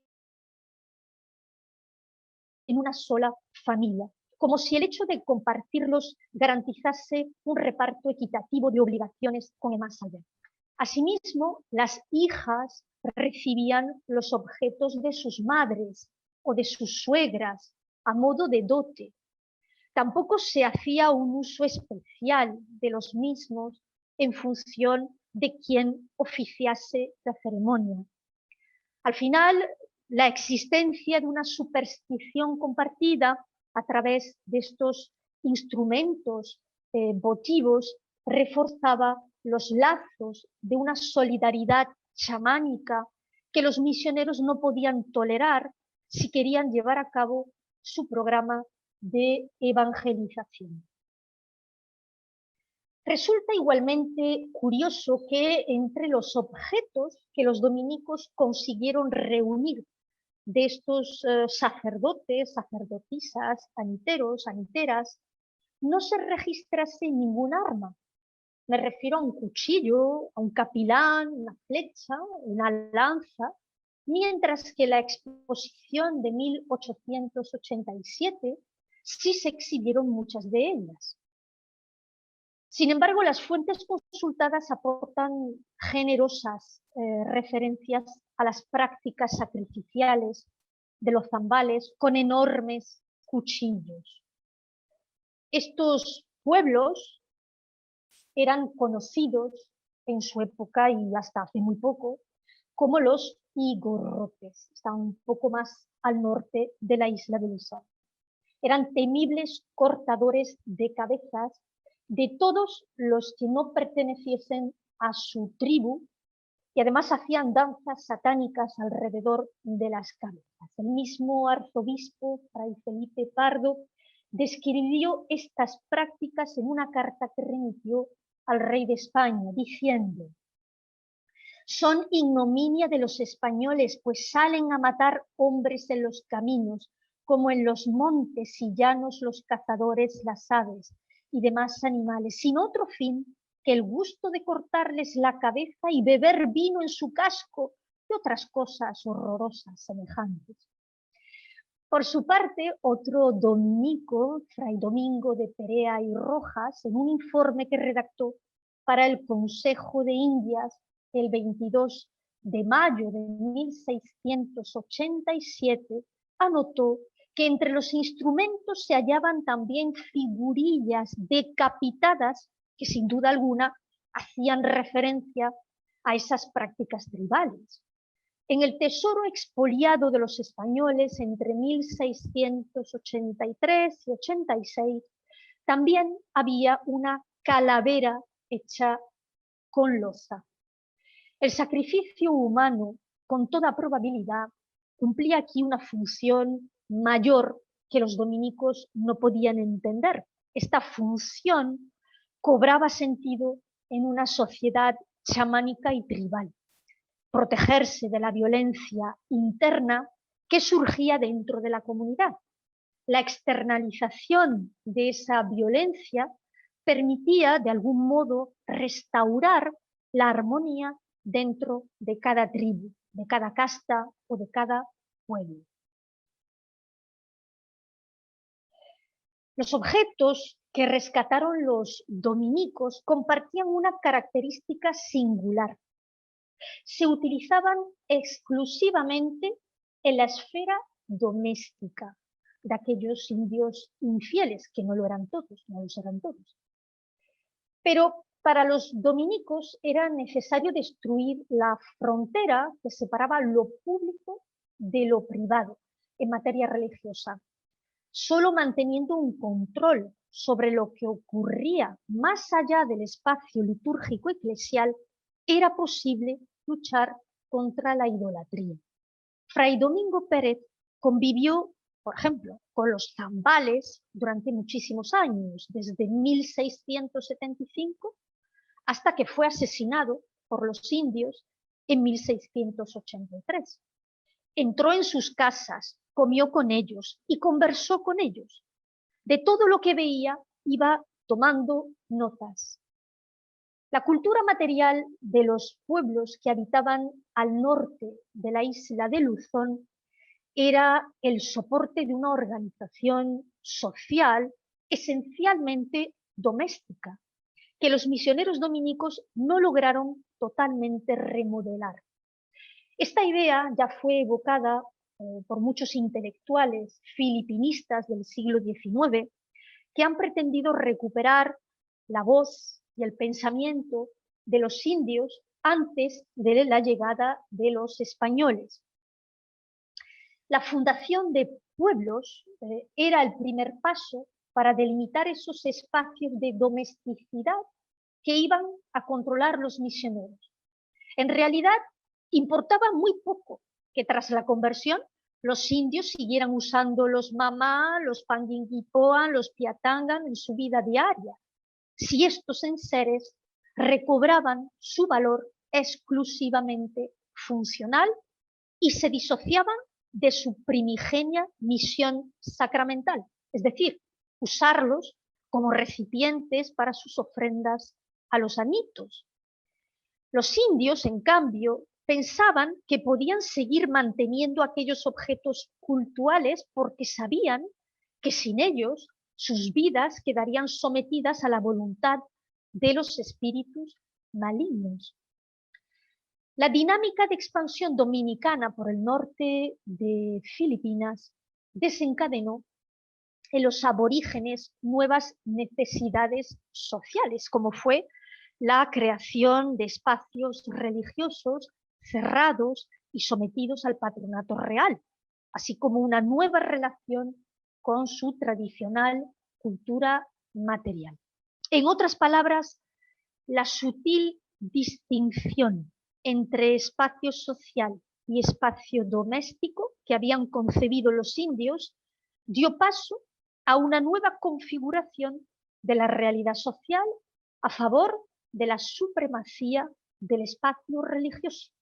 una sola familia, como si el hecho de compartirlos garantizase un reparto equitativo de obligaciones con el más allá. Asimismo, las hijas recibían los objetos de sus madres o de sus suegras a modo de dote. Tampoco se hacía un uso especial de los mismos en función de quién oficiase la ceremonia. Al final, la existencia de una superstición compartida a través de estos instrumentos votivos reforzaba los lazos de una solidaridad chamánica que los misioneros no podían tolerar si querían llevar a cabo su programa de evangelización. Resulta igualmente curioso que entre los objetos que los dominicos consiguieron reunir de estos sacerdotes, sacerdotisas, aniteros, aniteras, no se registrase ningún arma. Me refiero a un cuchillo, a un capilán, una flecha, una lanza, mientras que la exposición de 1887 sí se exhibieron muchas de ellas. Sin embargo, las fuentes consultadas aportan generosas referencias a las prácticas sacrificiales de los zambales con enormes cuchillos. Estos pueblos eran conocidos en su época y hasta hace muy poco como los igorrotes. Estaban un poco más al norte de la isla de Luzón. Eran temibles cortadores de cabezas de todos los que no perteneciesen a su tribu y además hacían danzas satánicas alrededor de las cabezas. El mismo arzobispo, Fray Felipe Pardo, describió estas prácticas en una carta que remitió al rey de España, diciendo: son ignominia de los españoles, pues salen a matar hombres en los caminos, como en los montes y llanos los cazadores, las aves y demás animales, sin otro fin que el gusto de cortarles la cabeza y beber vino en su casco y otras cosas horrorosas semejantes. Por su parte, otro dominico, Fray Domingo de Perea y Rojas, en un informe que redactó para el Consejo de Indias el 22 de mayo de 1687, anotó que entre los instrumentos se hallaban también figurillas decapitadas que sin duda alguna hacían referencia a esas prácticas tribales. En el tesoro expoliado de los españoles entre 1683 y 86 también había una calavera hecha con loza. El sacrificio humano, con toda probabilidad, cumplía aquí una función mayor que los dominicos no podían entender. Esta función cobraba sentido en una sociedad chamánica y tribal. Protegerse de la violencia interna que surgía dentro de la comunidad. La externalización de esa violencia permitía de algún modo restaurar la armonía dentro de cada tribu, de cada casta o de cada pueblo. Los objetos que rescataron los dominicos compartían una característica singular. Se utilizaban exclusivamente en la esfera doméstica de aquellos indios infieles, que no lo eran todos, no los eran todos. Pero para los dominicos era necesario destruir la frontera que separaba lo público de lo privado en materia religiosa. Solo manteniendo un control sobre lo que ocurría más allá del espacio litúrgico eclesial, era posible luchar contra la idolatría. Fray Domingo Pérez convivió, por ejemplo, con los zambales durante muchísimos años, desde 1675 hasta que fue asesinado por los indios en 1683. Entró en sus casas, comió con ellos y conversó con ellos. De todo lo que veía iba tomando notas. La cultura material de los pueblos que habitaban al norte de la isla de Luzón era el soporte de una organización social esencialmente doméstica, que los misioneros dominicos no lograron totalmente remodelar. Esta idea ya fue evocada por muchos intelectuales filipinistas del siglo XIX que han pretendido recuperar la voz y el pensamiento de los indios antes de la llegada de los españoles. La fundación de pueblos era el primer paso para delimitar esos espacios de domesticidad que iban a controlar los misioneros. En realidad, importaba muy poco que tras la conversión los indios siguieran usando los mamá, los panguinguipoa, los piatangan en su vida diaria, si estos enseres recobraban su valor exclusivamente funcional y se disociaban de su primigenia misión sacramental, es decir, usarlos como recipientes para sus ofrendas a los anitos. Los indios, en cambio, pensaban que podían seguir manteniendo aquellos objetos cultuales porque sabían que sin ellos sus vidas quedarían sometidas a la voluntad de los espíritus malignos. La dinámica de expansión dominicana por el norte de Filipinas desencadenó en los aborígenes nuevas necesidades sociales, como fue la creación de espacios religiosos cerrados y sometidos al patronato real, así como una nueva relación con su tradicional cultura material. En otras palabras, la sutil distinción entre espacio social y espacio doméstico que habían concebido los indios dio paso a una nueva configuración de la realidad social a favor de la supremacía del espacio religioso.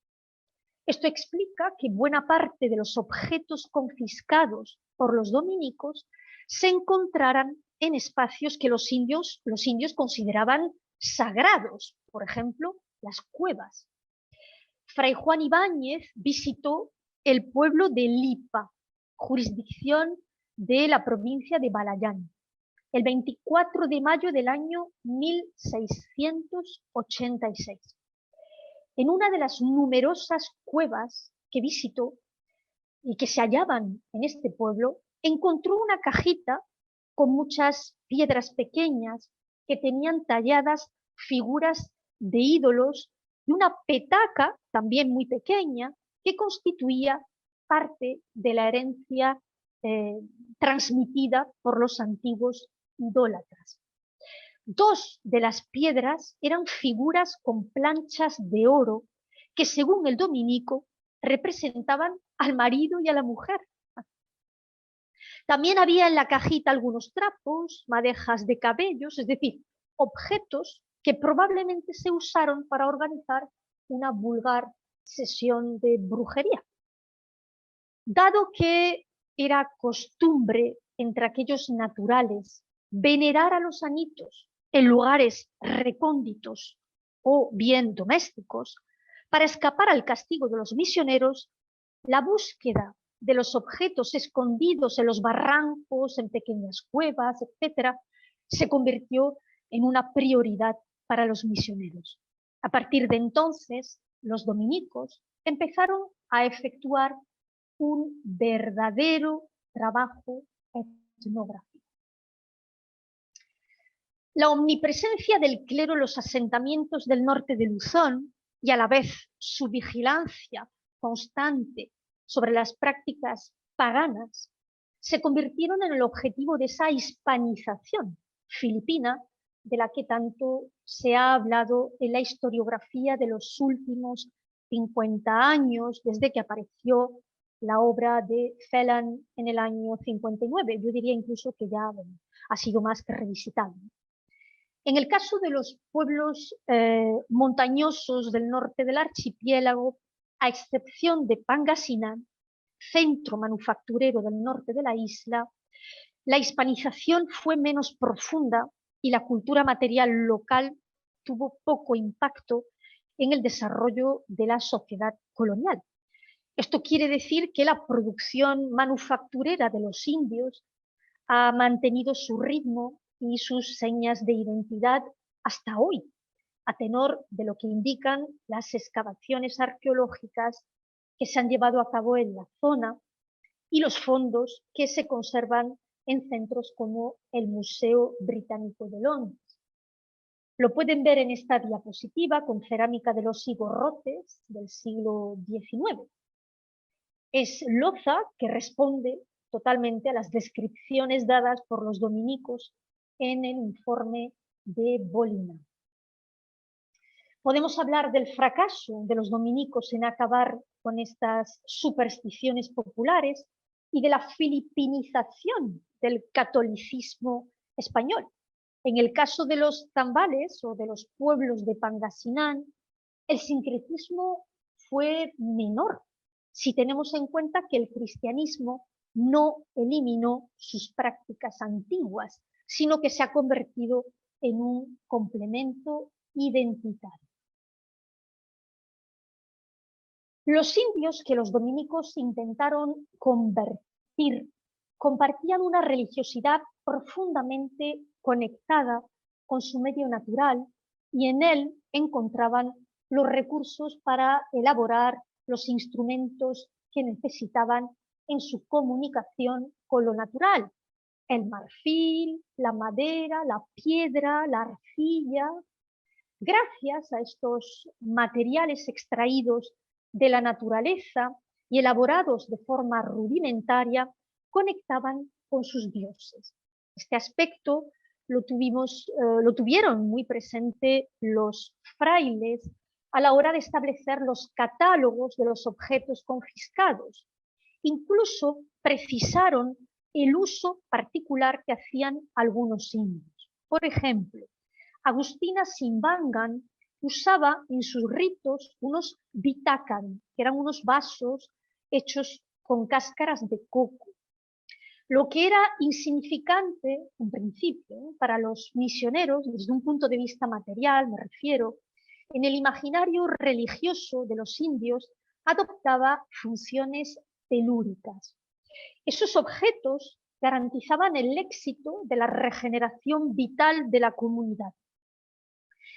Esto explica que buena parte de los objetos confiscados por los dominicos se encontraran en espacios que los indios consideraban sagrados, por ejemplo, las cuevas. Fray Juan Ibáñez visitó el pueblo de Lipa, jurisdicción de la provincia de Balayán, el 24 de mayo del año 1686. En una de las numerosas cuevas que visitó y que se hallaban en este pueblo, encontró una cajita con muchas piedras pequeñas que tenían talladas figuras de ídolos y una petaca también muy pequeña que constituía parte de la herencia transmitida por los antiguos idólatras. Dos de las piedras eran figuras con planchas de oro que, según el dominico, representaban al marido y a la mujer. También había en la cajita algunos trapos, madejas de cabellos, es decir, objetos que probablemente se usaron para organizar una vulgar sesión de brujería. Dado que era costumbre entre aquellos naturales venerar a los anitos en lugares recónditos o bien domésticos, para escapar al castigo de los misioneros, la búsqueda de los objetos escondidos en los barrancos, en pequeñas cuevas, etc., se convirtió en una prioridad para los misioneros. A partir de entonces, los dominicos empezaron a efectuar un verdadero trabajo etnográfico. La omnipresencia del clero en los asentamientos del norte de Luzón y a la vez su vigilancia constante sobre las prácticas paganas se convirtieron en el objetivo de esa hispanización filipina de la que tanto se ha hablado en la historiografía de los últimos 50 años, desde que apareció la obra de Phelan en el año 59. Yo diría incluso que ya ha sido más que revisitado. En el caso de los pueblos montañosos del norte del archipiélago, a excepción de Pangasinan, centro manufacturero del norte de la isla, la hispanización fue menos profunda y la cultura material local tuvo poco impacto en el desarrollo de la sociedad colonial. Esto quiere decir que la producción manufacturera de los indios ha mantenido su ritmo y sus señas de identidad hasta hoy, a tenor de lo que indican las excavaciones arqueológicas que se han llevado a cabo en la zona y los fondos que se conservan en centros como el Museo Británico de Londres. Lo pueden ver en esta diapositiva con cerámica de los Igorrotes del siglo XIX. Es loza que responde totalmente a las descripciones dadas por los dominicos en el informe de Bolina. Podemos hablar del fracaso de los dominicos en acabar con estas supersticiones populares y de la filipinización del catolicismo español. En el caso de los zambales o de los pueblos de Pangasinan, el sincretismo fue menor, si tenemos en cuenta que el cristianismo no eliminó sus prácticas antiguas, sino que se ha convertido en un complemento identitario. Los indios que los dominicos intentaron convertir compartían una religiosidad profundamente conectada con su medio natural y en él encontraban los recursos para elaborar los instrumentos que necesitaban en su comunicación con lo natural, el marfil, la madera, la piedra, la arcilla. Gracias a estos materiales extraídos de la naturaleza y elaborados de forma rudimentaria, conectaban con sus dioses. Este aspecto lo tuvieron muy presente los frailes a la hora de establecer los catálogos de los objetos confiscados. Incluso precisaron el uso particular que hacían algunos indios. Por ejemplo, Agustina Simbangan usaba en sus ritos unos bitacan, que eran unos vasos hechos con cáscaras de coco. Lo que era insignificante, en principio, para los misioneros, desde un punto de vista material, me refiero, en el imaginario religioso de los indios adoptaba funciones telúricas. Esos objetos garantizaban el éxito de la regeneración vital de la comunidad.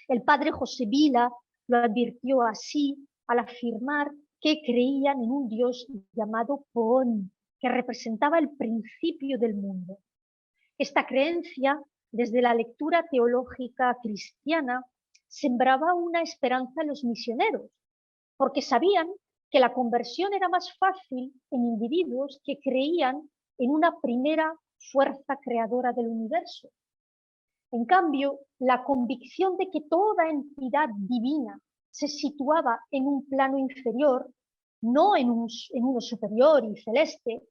El padre José Vila lo advirtió así al afirmar que creían en un dios llamado Poón, que representaba el principio del mundo. Esta creencia, desde la lectura teológica cristiana, sembraba una esperanza en los misioneros, porque sabían que la conversión era más fácil en individuos que creían en una primera fuerza creadora del universo. En cambio, la convicción de que toda entidad divina se situaba en un plano inferior, no en uno superior y celeste,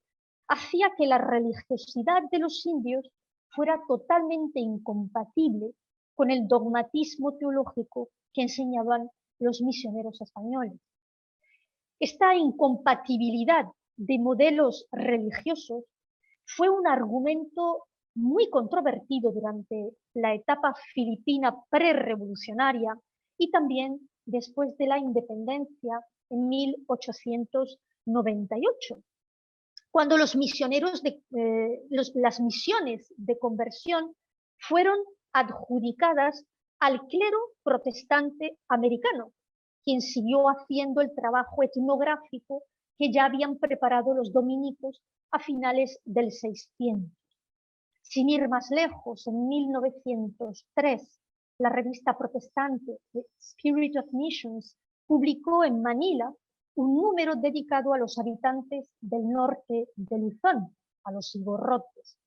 hacía que la religiosidad de los indios fuera totalmente incompatible con el dogmatismo teológico que enseñaban los misioneros españoles. Esta incompatibilidad de modelos religiosos fue un argumento muy controvertido durante la etapa filipina prerevolucionaria y también después de la independencia en 1898, cuando los misioneros las misiones de conversión fueron adjudicadas al clero protestante americano, quien siguió haciendo el trabajo etnográfico que ya habían preparado los dominicos a finales del 600. Sin ir más lejos, en 1903, la revista protestante The Spirit of Missions publicó en Manila un número dedicado a los habitantes del norte de Luzón, a los igorrotes,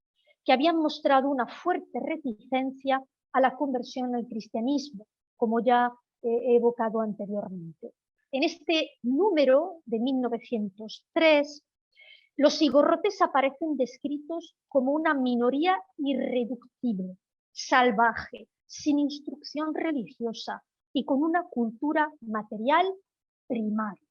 que habían mostrado una fuerte reticencia a la conversión al cristianismo, como ya he evocado anteriormente. En este número de 1903, los igorrotes aparecen descritos como una minoría irreductible, salvaje, sin instrucción religiosa y con una cultura material primaria.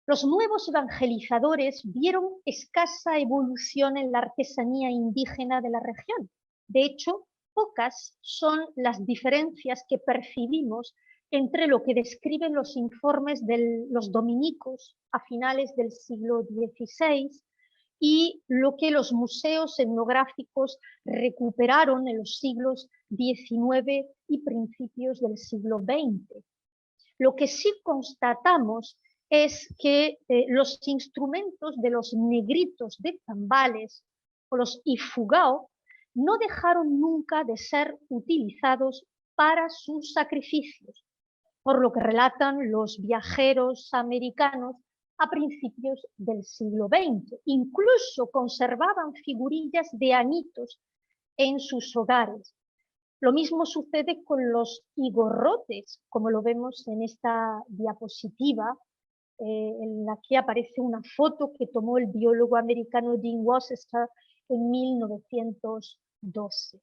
Los nuevos evangelizadores vieron escasa evolución en la artesanía indígena de la región. De hecho, pocas son las diferencias que percibimos entre lo que describen los informes de los dominicos a finales del siglo XVI y lo que los museos etnográficos recuperaron en los siglos XIX y principios del siglo XX. Lo que sí constatamos es que los instrumentos de los negritos de Zambales o los ifugao no dejaron nunca de ser utilizados para sus sacrificios, por lo que relatan los viajeros americanos a principios del siglo XX. Incluso conservaban figurillas de anitos en sus hogares. Lo mismo sucede con los igorrotes, como lo vemos en esta diapositiva, en la que aparece una foto que tomó el biólogo americano Dean Worcester en 1912.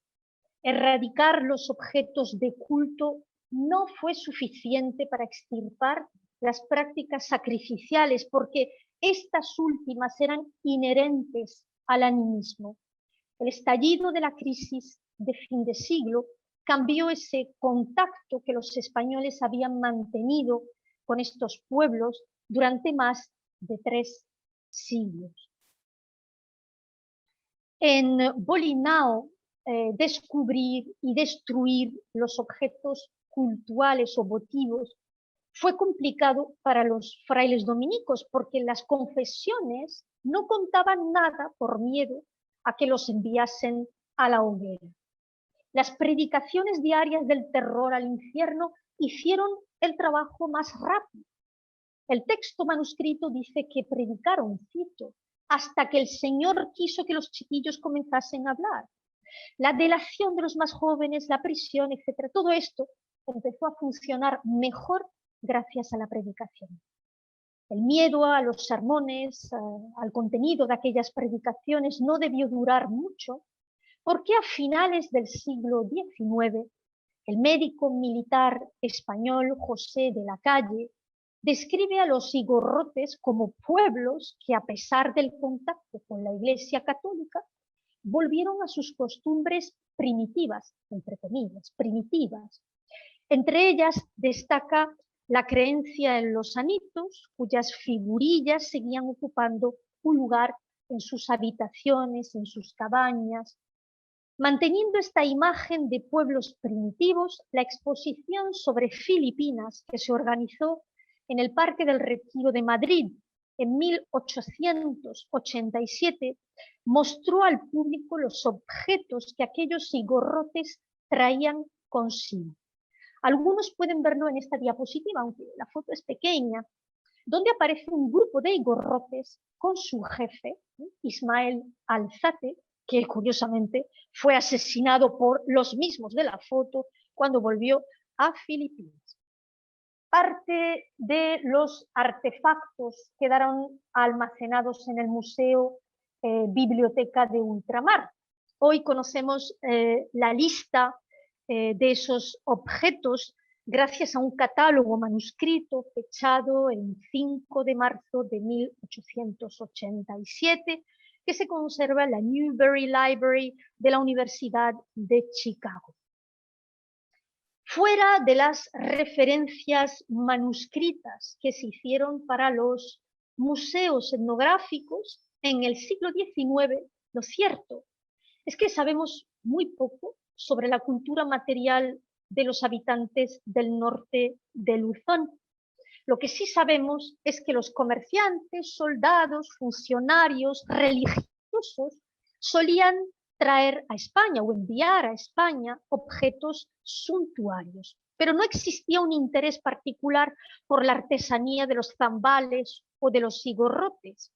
Erradicar los objetos de culto no fue suficiente para extirpar las prácticas sacrificiales, porque estas últimas eran inherentes al animismo. El estallido de la crisis de fin de siglo cambió ese contacto que los españoles habían mantenido con estos pueblos durante más de 3 siglos. En Bolinao, descubrir y destruir los objetos cultuales o votivos fue complicado para los frailes dominicos, porque las confesiones no contaban nada por miedo a que los enviasen a la hoguera. Las predicaciones diarias del terror al infierno hicieron el trabajo más rápido. El texto manuscrito dice que predicaron, cito, hasta que el Señor quiso que los chiquillos comenzasen a hablar. La delación de los más jóvenes, la prisión, etcétera, todo esto empezó a funcionar mejor gracias a la predicación. El miedo a los sermones, al contenido de aquellas predicaciones no debió durar mucho, porque a finales del siglo XIX, el médico militar español José de la Calle describe a los igorrotes como pueblos que, a pesar del contacto con la Iglesia Católica, volvieron a sus costumbres primitivas, entre comillas, primitivas. Entre ellas destaca la creencia en los anitos, cuyas figurillas seguían ocupando un lugar en sus habitaciones, en sus cabañas. Manteniendo esta imagen de pueblos primitivos, la exposición sobre Filipinas que se organizó en el Parque del Retiro de Madrid en 1887 mostró al público los objetos que aquellos igorrotes traían consigo. Algunos pueden verlo en esta diapositiva, aunque la foto es pequeña, donde aparece un grupo de igorrotes con su jefe, Ismael Alzate, que curiosamente fue asesinado por los mismos de la foto cuando volvió a Filipinas. Parte de los artefactos quedaron almacenados en el Museo Biblioteca de Ultramar. Hoy conocemos la lista de esos objetos gracias a un catálogo manuscrito fechado el 5 de marzo de 1887, que se conserva en la Newberry Library de la Universidad de Chicago. Fuera de las referencias manuscritas que se hicieron para los museos etnográficos en el siglo XIX, lo cierto es que sabemos muy poco sobre la cultura material de los habitantes del norte de Luzón. Lo que sí sabemos es que los comerciantes, soldados, funcionarios, religiosos solían traer a España o enviar a España objetos suntuarios, pero no existía un interés particular por la artesanía de los zambales o de los igorrotes.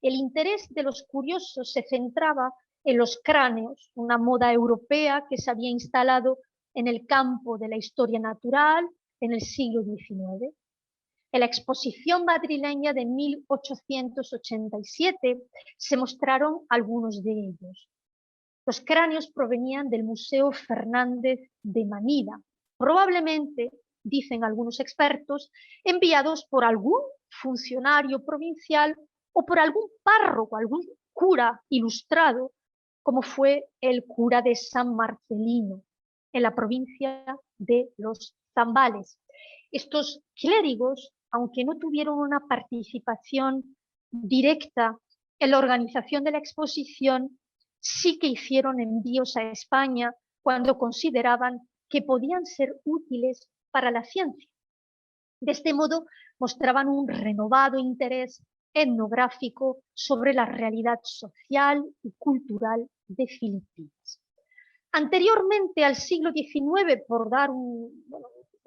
El interés de los curiosos se centraba en los cráneos, una moda europea que se había instalado en el campo de la historia natural en el siglo XIX. En la exposición madrileña de 1887 se mostraron algunos de ellos. Los cráneos provenían del Museo Fernández de Manila, probablemente, dicen algunos expertos, enviados por algún funcionario provincial o por algún párroco, algún cura ilustrado, como fue el cura de San Marcelino, en la provincia de los Zambales. Estos clérigos, aunque no tuvieron una participación directa en la organización de la exposición, sí que hicieron envíos a España cuando consideraban que podían ser útiles para la ciencia. De este modo, mostraban un renovado interés etnográfico sobre la realidad social y cultural de Filipinas. Anteriormente al siglo XIX, por dar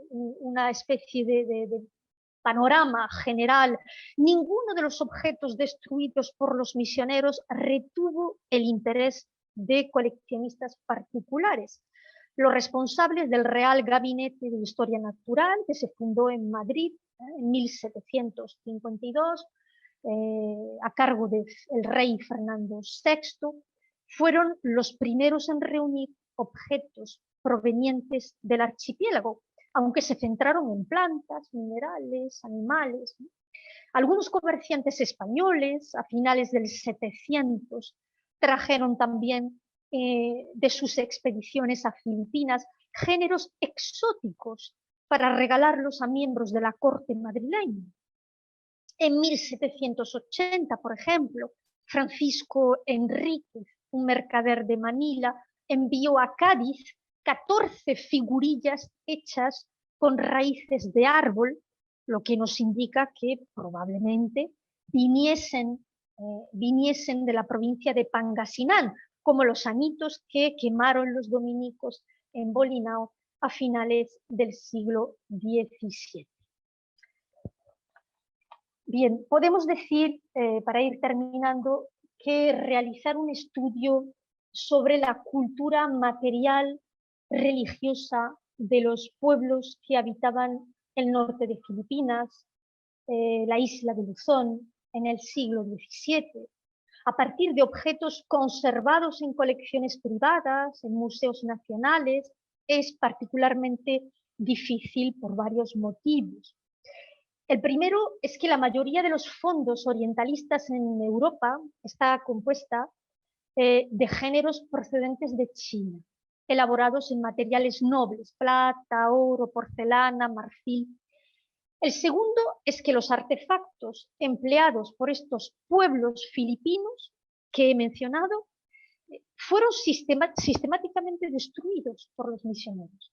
una especie de panorama general, ninguno de los objetos destruidos por los misioneros retuvo el interés de coleccionistas particulares. Los responsables del Real Gabinete de Historia Natural, que se fundó en Madrid en 1752, a cargo del rey Fernando VI, fueron los primeros en reunir objetos provenientes del archipiélago, aunque se centraron en plantas, minerales, animales. Algunos comerciantes españoles a finales del 700 trajeron también de sus expediciones a Filipinas géneros exóticos para regalarlos a miembros de la corte madrileña. En 1780, por ejemplo, Francisco Enríquez, un mercader de Manila, envió a Cádiz 14 figurillas hechas con raíces de árbol, lo que nos indica que probablemente viniesen viniesen de la provincia de Pangasinan, como los anitos que quemaron los dominicos en Bolinao a finales del siglo XVII. Bien, podemos decir, para ir terminando, que realizar un estudio sobre la cultura material religiosa de los pueblos que habitaban el norte de Filipinas, la isla de Luzón, en el siglo XVII, a partir de objetos conservados en colecciones privadas, en museos nacionales, es particularmente difícil por varios motivos. El primero es que la mayoría de los fondos orientalistas en Europa está compuesta de géneros procedentes de China, elaborados en materiales nobles, plata, oro, porcelana, marfil. El segundo es que los artefactos empleados por estos pueblos filipinos que he mencionado fueron sistemáticamente destruidos por los misioneros.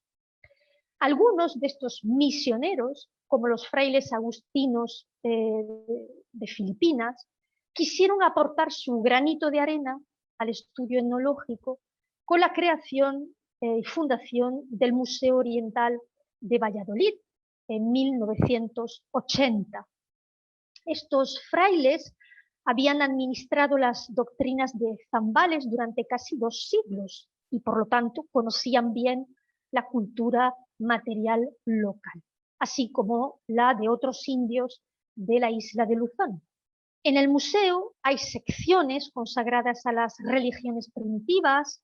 Algunos de estos misioneros, como los frailes agustinos de Filipinas, quisieron aportar su granito de arena al estudio etnológico con la creación y fundación del Museo Oriental de Valladolid en 1980. Estos frailes habían administrado las doctrinas de Zambales durante casi 2 siglos y por lo tanto conocían bien la cultura material local, así como la de otros indios de la isla de Luzón. En el museo hay secciones consagradas a las religiones primitivas,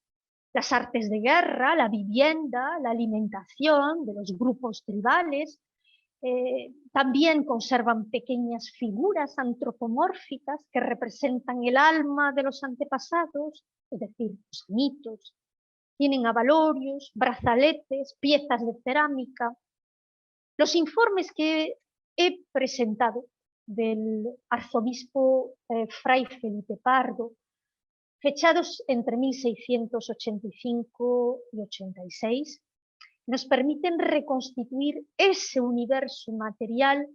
las artes de guerra, la vivienda, la alimentación de los grupos tribales. También conservan pequeñas figuras antropomórficas que representan el alma de los antepasados, es decir, los mitos. Tienen abalorios, brazaletes, piezas de cerámica. Los informes que he presentado del arzobispo Fray Felipe Pardo, fechados entre 1685 y 86, nos permiten reconstituir ese universo material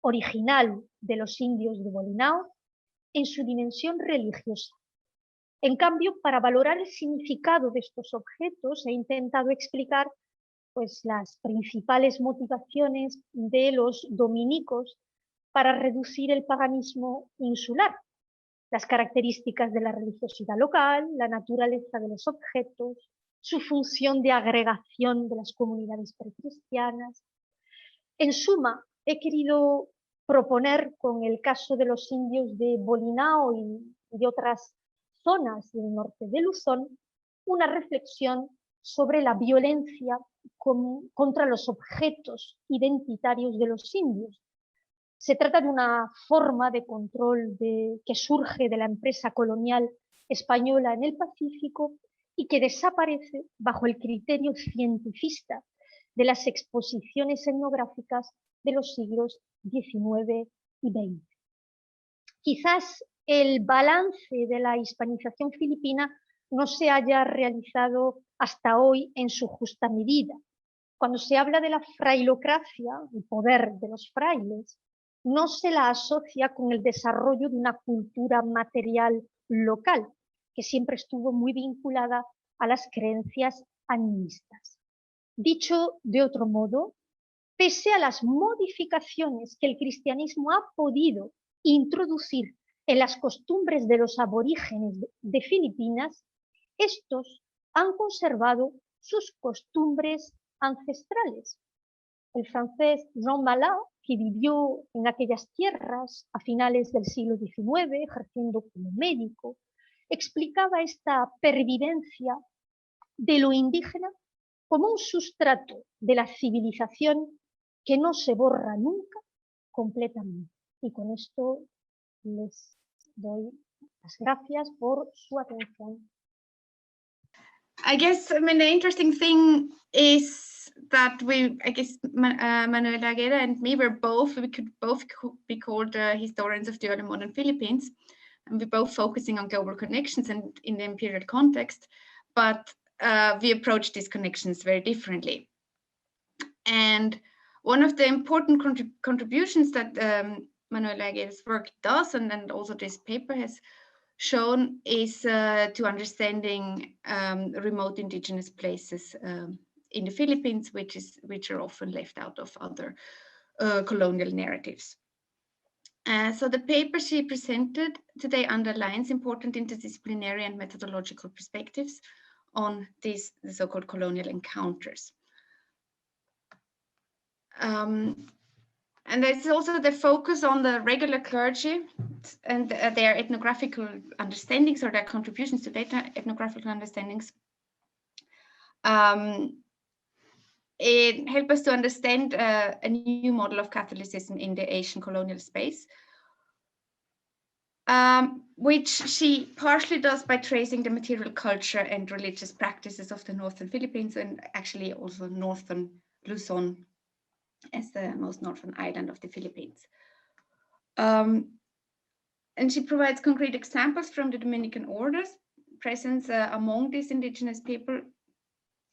original de los indios de Bolinao en su dimensión religiosa. En cambio, para valorar el significado de estos objetos, he intentado explicar pues, las principales motivaciones de los dominicos para reducir el paganismo insular, las características de la religiosidad local, la naturaleza de los objetos, su función de agregación de las comunidades precristianas. En suma, he querido proponer con el caso de los indios de Bolinao y de otras zonas del norte de Luzón una reflexión sobre la violencia contra los objetos identitarios de los indios. Se trata de una forma de control que surge de la empresa colonial española en el Pacífico y que desaparece bajo el criterio cientifista de las exposiciones etnográficas de los siglos XIX y XX. Quizás el balance de la hispanización filipina no se haya realizado hasta hoy en su justa medida. Cuando se habla de la frailocracia, el poder de los frailes, no se la asocia con el desarrollo de una cultura material local, que siempre estuvo muy vinculada a las creencias animistas. Dicho de otro modo, pese a las modificaciones que el cristianismo ha podido introducir en las costumbres de los aborígenes de Filipinas, estos han conservado sus costumbres ancestrales. El francés Jean Malin, que vivió en aquellas tierras a finales del siglo XIX, ejerciendo como médico, explicaba esta pervivencia de lo indígena como un sustrato de la civilización que no se borra nunca completamente. Y con esto les doy las gracias por su atención. I guess, the interesting thing is that Manuela Agueda and me we could both be called historians of the early modern Philippines, and we're both focusing on global connections and in the imperial context, but we approach these connections very differently. And one of the important contributions that Manuela Aguera's work does, and also this paper has shown, is to understanding remote indigenous places in the Philippines, which are often left out of other colonial narratives. So the paper she presented today underlines important interdisciplinary and methodological perspectives on the so-called colonial encounters. And there's also the focus on the regular clergy and their ethnographical understandings, or their contributions to data ethnographical understandings. It helps us to understand a new model of Catholicism in the Asian colonial space, which she partially does by tracing the material culture and religious practices of the northern Philippines, and actually also northern Luzon as the most northern island of the Philippines. And she provides concrete examples from the Dominican orders presence among these indigenous people,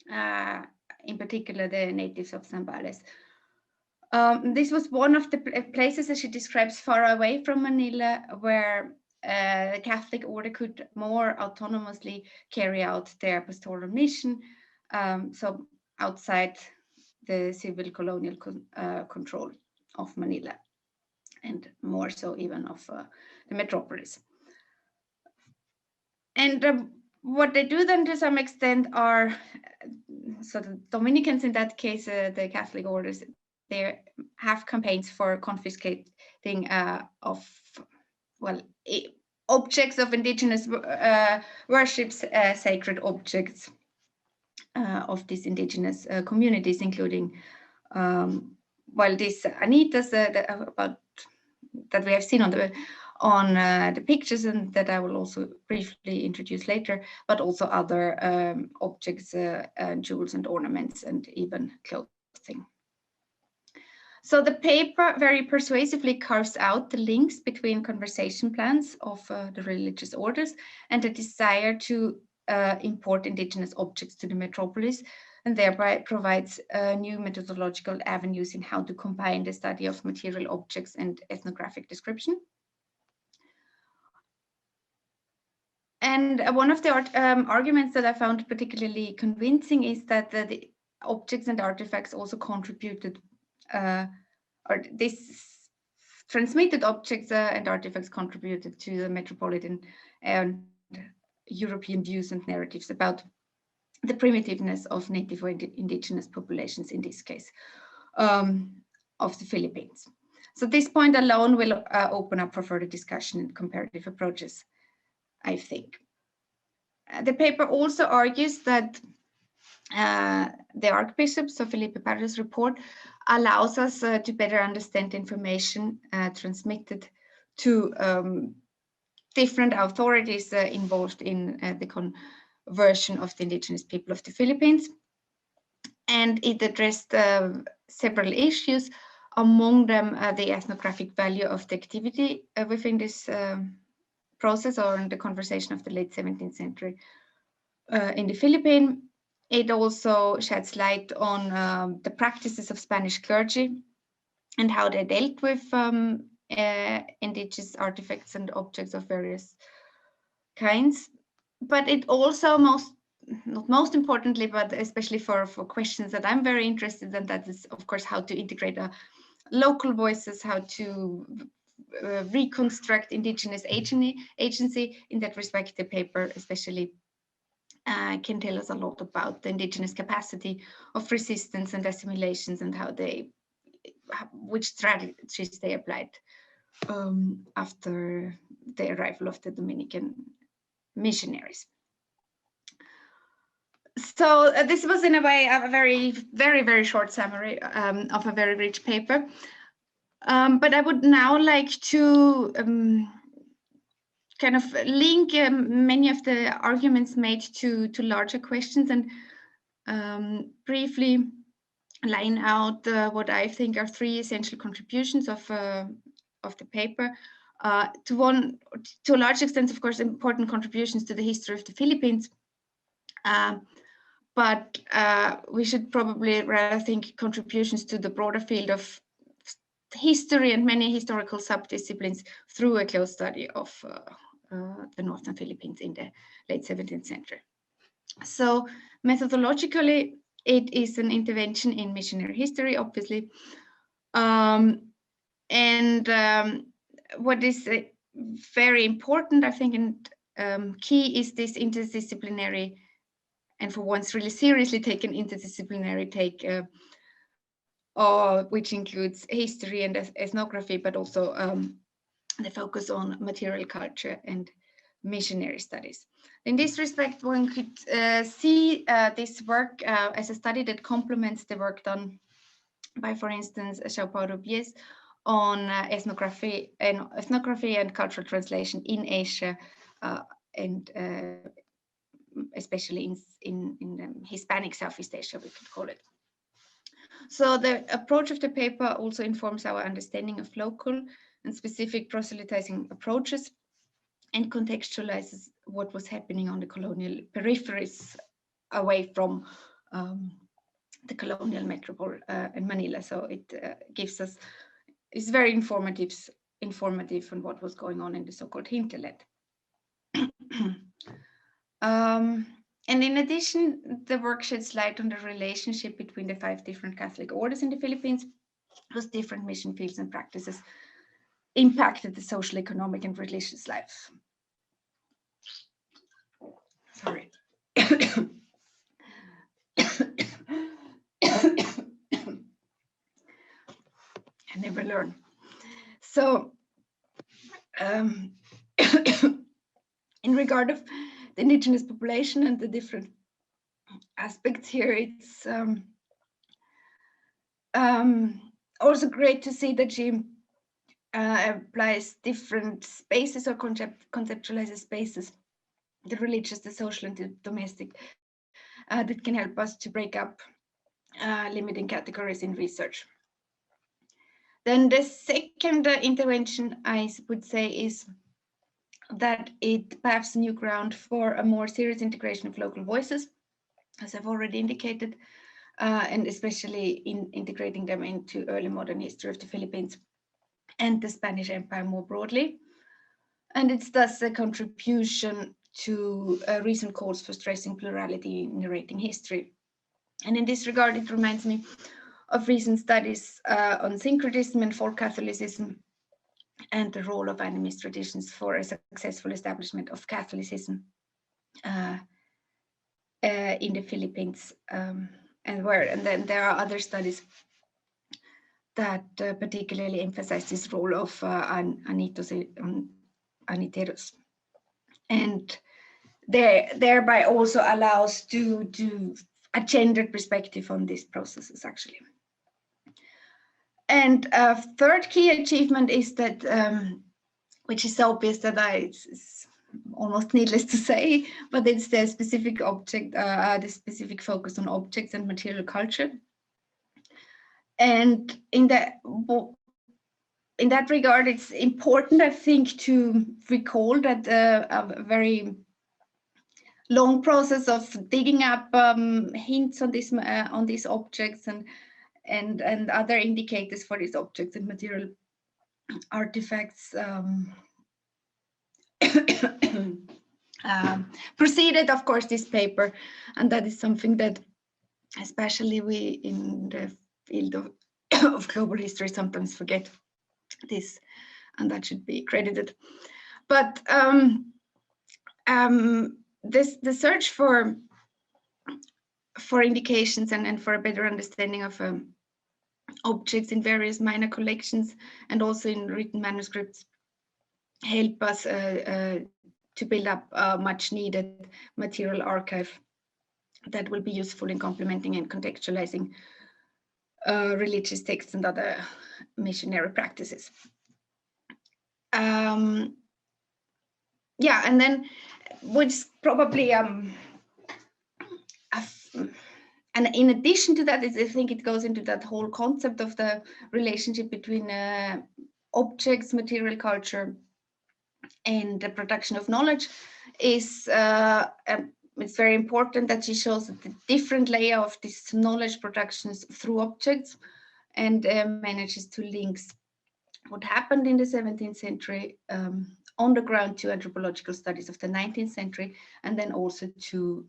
in particular the natives of Zambales. This was one of the places that she describes far away from Manila, where the Catholic order could more autonomously carry out their pastoral mission, so outside the civil colonial control of Manila, and more so even of the metropolis. And what they do then to some extent are, so the Dominicans in that case, the Catholic orders, they have campaigns for confiscating of, well, objects of indigenous worships, sacred objects of these indigenous communities, including, well, these anitas that we have seen on the pictures, and that I will also briefly introduce later, but also other objects, jewels and ornaments, and even clothing. So the paper very persuasively carves out the links between conversation plans of the religious orders and the desire to import indigenous objects to the metropolis, and thereby provides new methodological avenues in how to combine the study of material objects and ethnographic description. And one of the arguments that I found particularly convincing is that the objects and artifacts also contributed, or these transmitted objects and artifacts contributed to the metropolitan and European views and narratives about the primitiveness of native or indigenous populations, in this case, of the Philippines. So this point alone will open up for further discussion and comparative approaches, I think. The paper also argues that the Archbishop, so Felipe Parra's report, allows us to better understand information transmitted to different authorities involved in the conversion of the indigenous people of the Philippines. And it addressed several issues, among them the ethnographic value of the activity within this process, or in the conversation of the late 17th century in the Philippines. It also sheds light on the practices of Spanish clergy and how they dealt with indigenous artifacts and objects of various kinds. But it also, not most importantly, but especially for questions that I'm very interested in, that is, of course, how to integrate local voices, how to reconstruct indigenous agency. In that respect, the paper especially can tell us a lot about the indigenous capacity of resistance and assimilations, and how which strategies they applied after the arrival of the Dominican missionaries. So this was in a way a very, very short summary of a very rich paper. But I would now like to kind of link many of the arguments made to larger questions, and briefly line out what I think are three essential contributions of the paper. To a large extent, of course, important contributions to the history of the Philippines. But we should probably rather think contributions to the broader field of history and many historical subdisciplines through a close study of the northern Philippines in the late 17th century. So methodologically, it is an intervention in missionary history, obviously. What is very important, I think, and key is this interdisciplinary, and for once really seriously taken interdisciplinary take, which includes history and ethnography, but also the focus on material culture and missionary studies. In this respect, one could see this work as a study that complements the work done by, for instance, João Paulo Bies on ethnography and cultural translation in Asia, and especially in Hispanic Southeast Asia, we could call it. So the approach of the paper also informs our understanding of local and specific proselytizing approaches, and contextualizes what was happening on the colonial peripheries away from the colonial metropole in Manila. So it gives us, it's very informative on what was going on in the so-called hinterland. And in addition, the work sheds light on the relationship between the 5 different Catholic orders in the Philippines, whose different mission fields and practices impacted the social, economic, and religious life. Sorry. I never learn. So, in regard of the indigenous population and the different aspects here, it's also great to see that she applies different spaces or conceptualizes spaces, the religious, the social, and the domestic, that can help us to break up limiting categories in research. Then the second intervention, I would say, is that it paves new ground for a more serious integration of local voices, as I've already indicated, and especially in integrating them into early modern history of the Philippines and the Spanish Empire more broadly. And it's thus a contribution to recent calls for stressing plurality in narrating history. And in this regard, it reminds me of recent studies on syncretism and folk Catholicism, and the role of animist traditions for a successful establishment of Catholicism in the Philippines, and then there are other studies that particularly emphasize this role of aniteros, and thereby also allows to a gendered perspective on these processes, actually. And a third key achievement is that, which is so obvious that it's almost needless to say, but it's the specific object, the specific focus on objects and material culture. And in that regard, it's important, I think, to recall that a very long process of digging up hints on these objects and other indicators for these objects and material artifacts preceded, of course, this paper, and that is something that especially we in the field of global history sometimes forget this, and that should be credited. But the search for indications and for a better understanding of objects in various minor collections and also in written manuscripts help us to build up a much needed material archive that will be useful in complementing and contextualizing religious texts and other missionary practices. Yeah, and then which probably and in addition to that, I think it goes into that whole concept of the relationship between objects, material culture, and the production of knowledge. Is it's very important that she shows the different layer of these knowledge productions through objects, and manages to link what happened in the 17th century, on the ground to anthropological studies of the 19th century, and then also to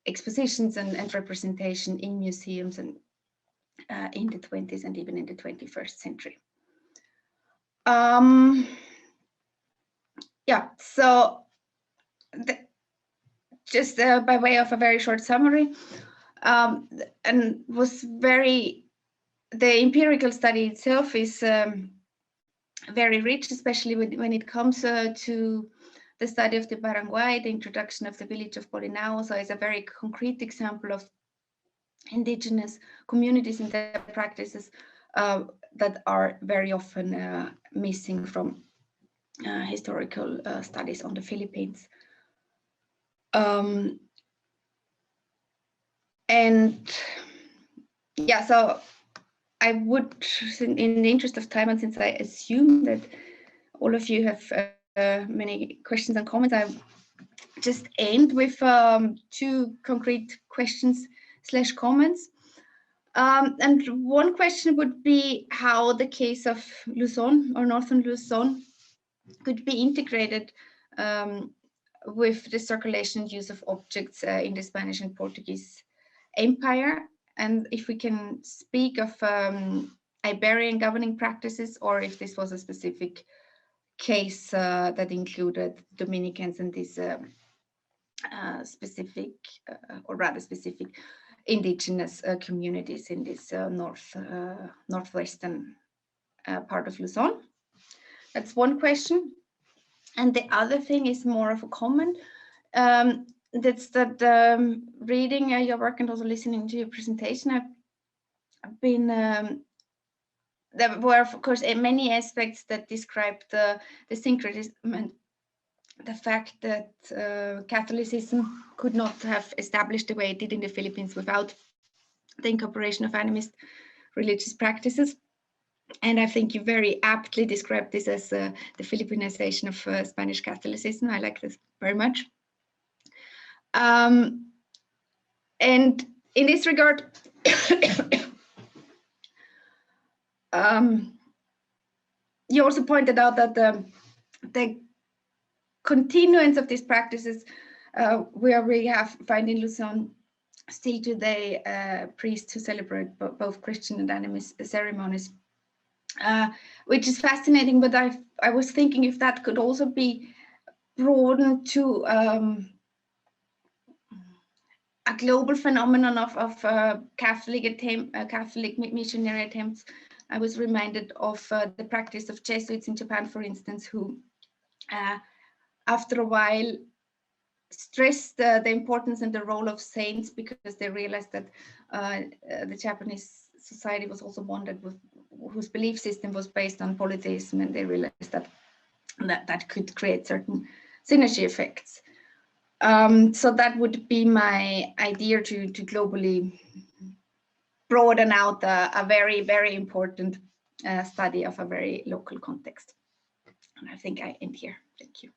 expositions and representation in museums and in the 20th and even in the 21st century. Yeah, so just by way of a very short summary, and was very, the empirical study itself is very rich, especially when it comes to the study of the Barangay, the introduction of the village of Bolinao. So it's a very concrete example of indigenous communities and their practices that are very often missing from historical studies on the Philippines. And yeah, so I would, in the interest of time, and since I assume that all of you have many questions and comments, I just end with 2 concrete questions / comments. And one question would be how the case of Luzon or Northern Luzon could be integrated with the circulation and use of objects in the Spanish and Portuguese Empire, and if we can speak of Iberian governing practices, or if this was a specific case that included Dominicans and these specific, or rather specific, indigenous communities in this northwestern part of Luzon. That's one question. And the other thing is more of a comment. That's that reading your work and also listening to your presentation, I've been, there were of course many aspects that describe the syncretism and the fact that Catholicism could not have established the way it did in the Philippines without the incorporation of animist religious practices. And I think you very aptly described this as the Filipinization of Spanish Catholicism. I like this very much. And in this regard, you also pointed out that the continuance of these practices, where we find in Luzon still today priests who celebrate both Christian and animist ceremonies, which is fascinating. But I was thinking if that could also be broadened to a global phenomenon of Catholic missionary attempts. I was reminded of the practice of Jesuits in Japan, for instance, who after a while stressed the importance and the role of saints, because they realized that the Japanese society was also one whose belief system was based on polytheism, and they realized that could create certain synergy effects. So that would be my idea to globally broaden out a very, very important study of a very local context. And I think I end here. Thank you.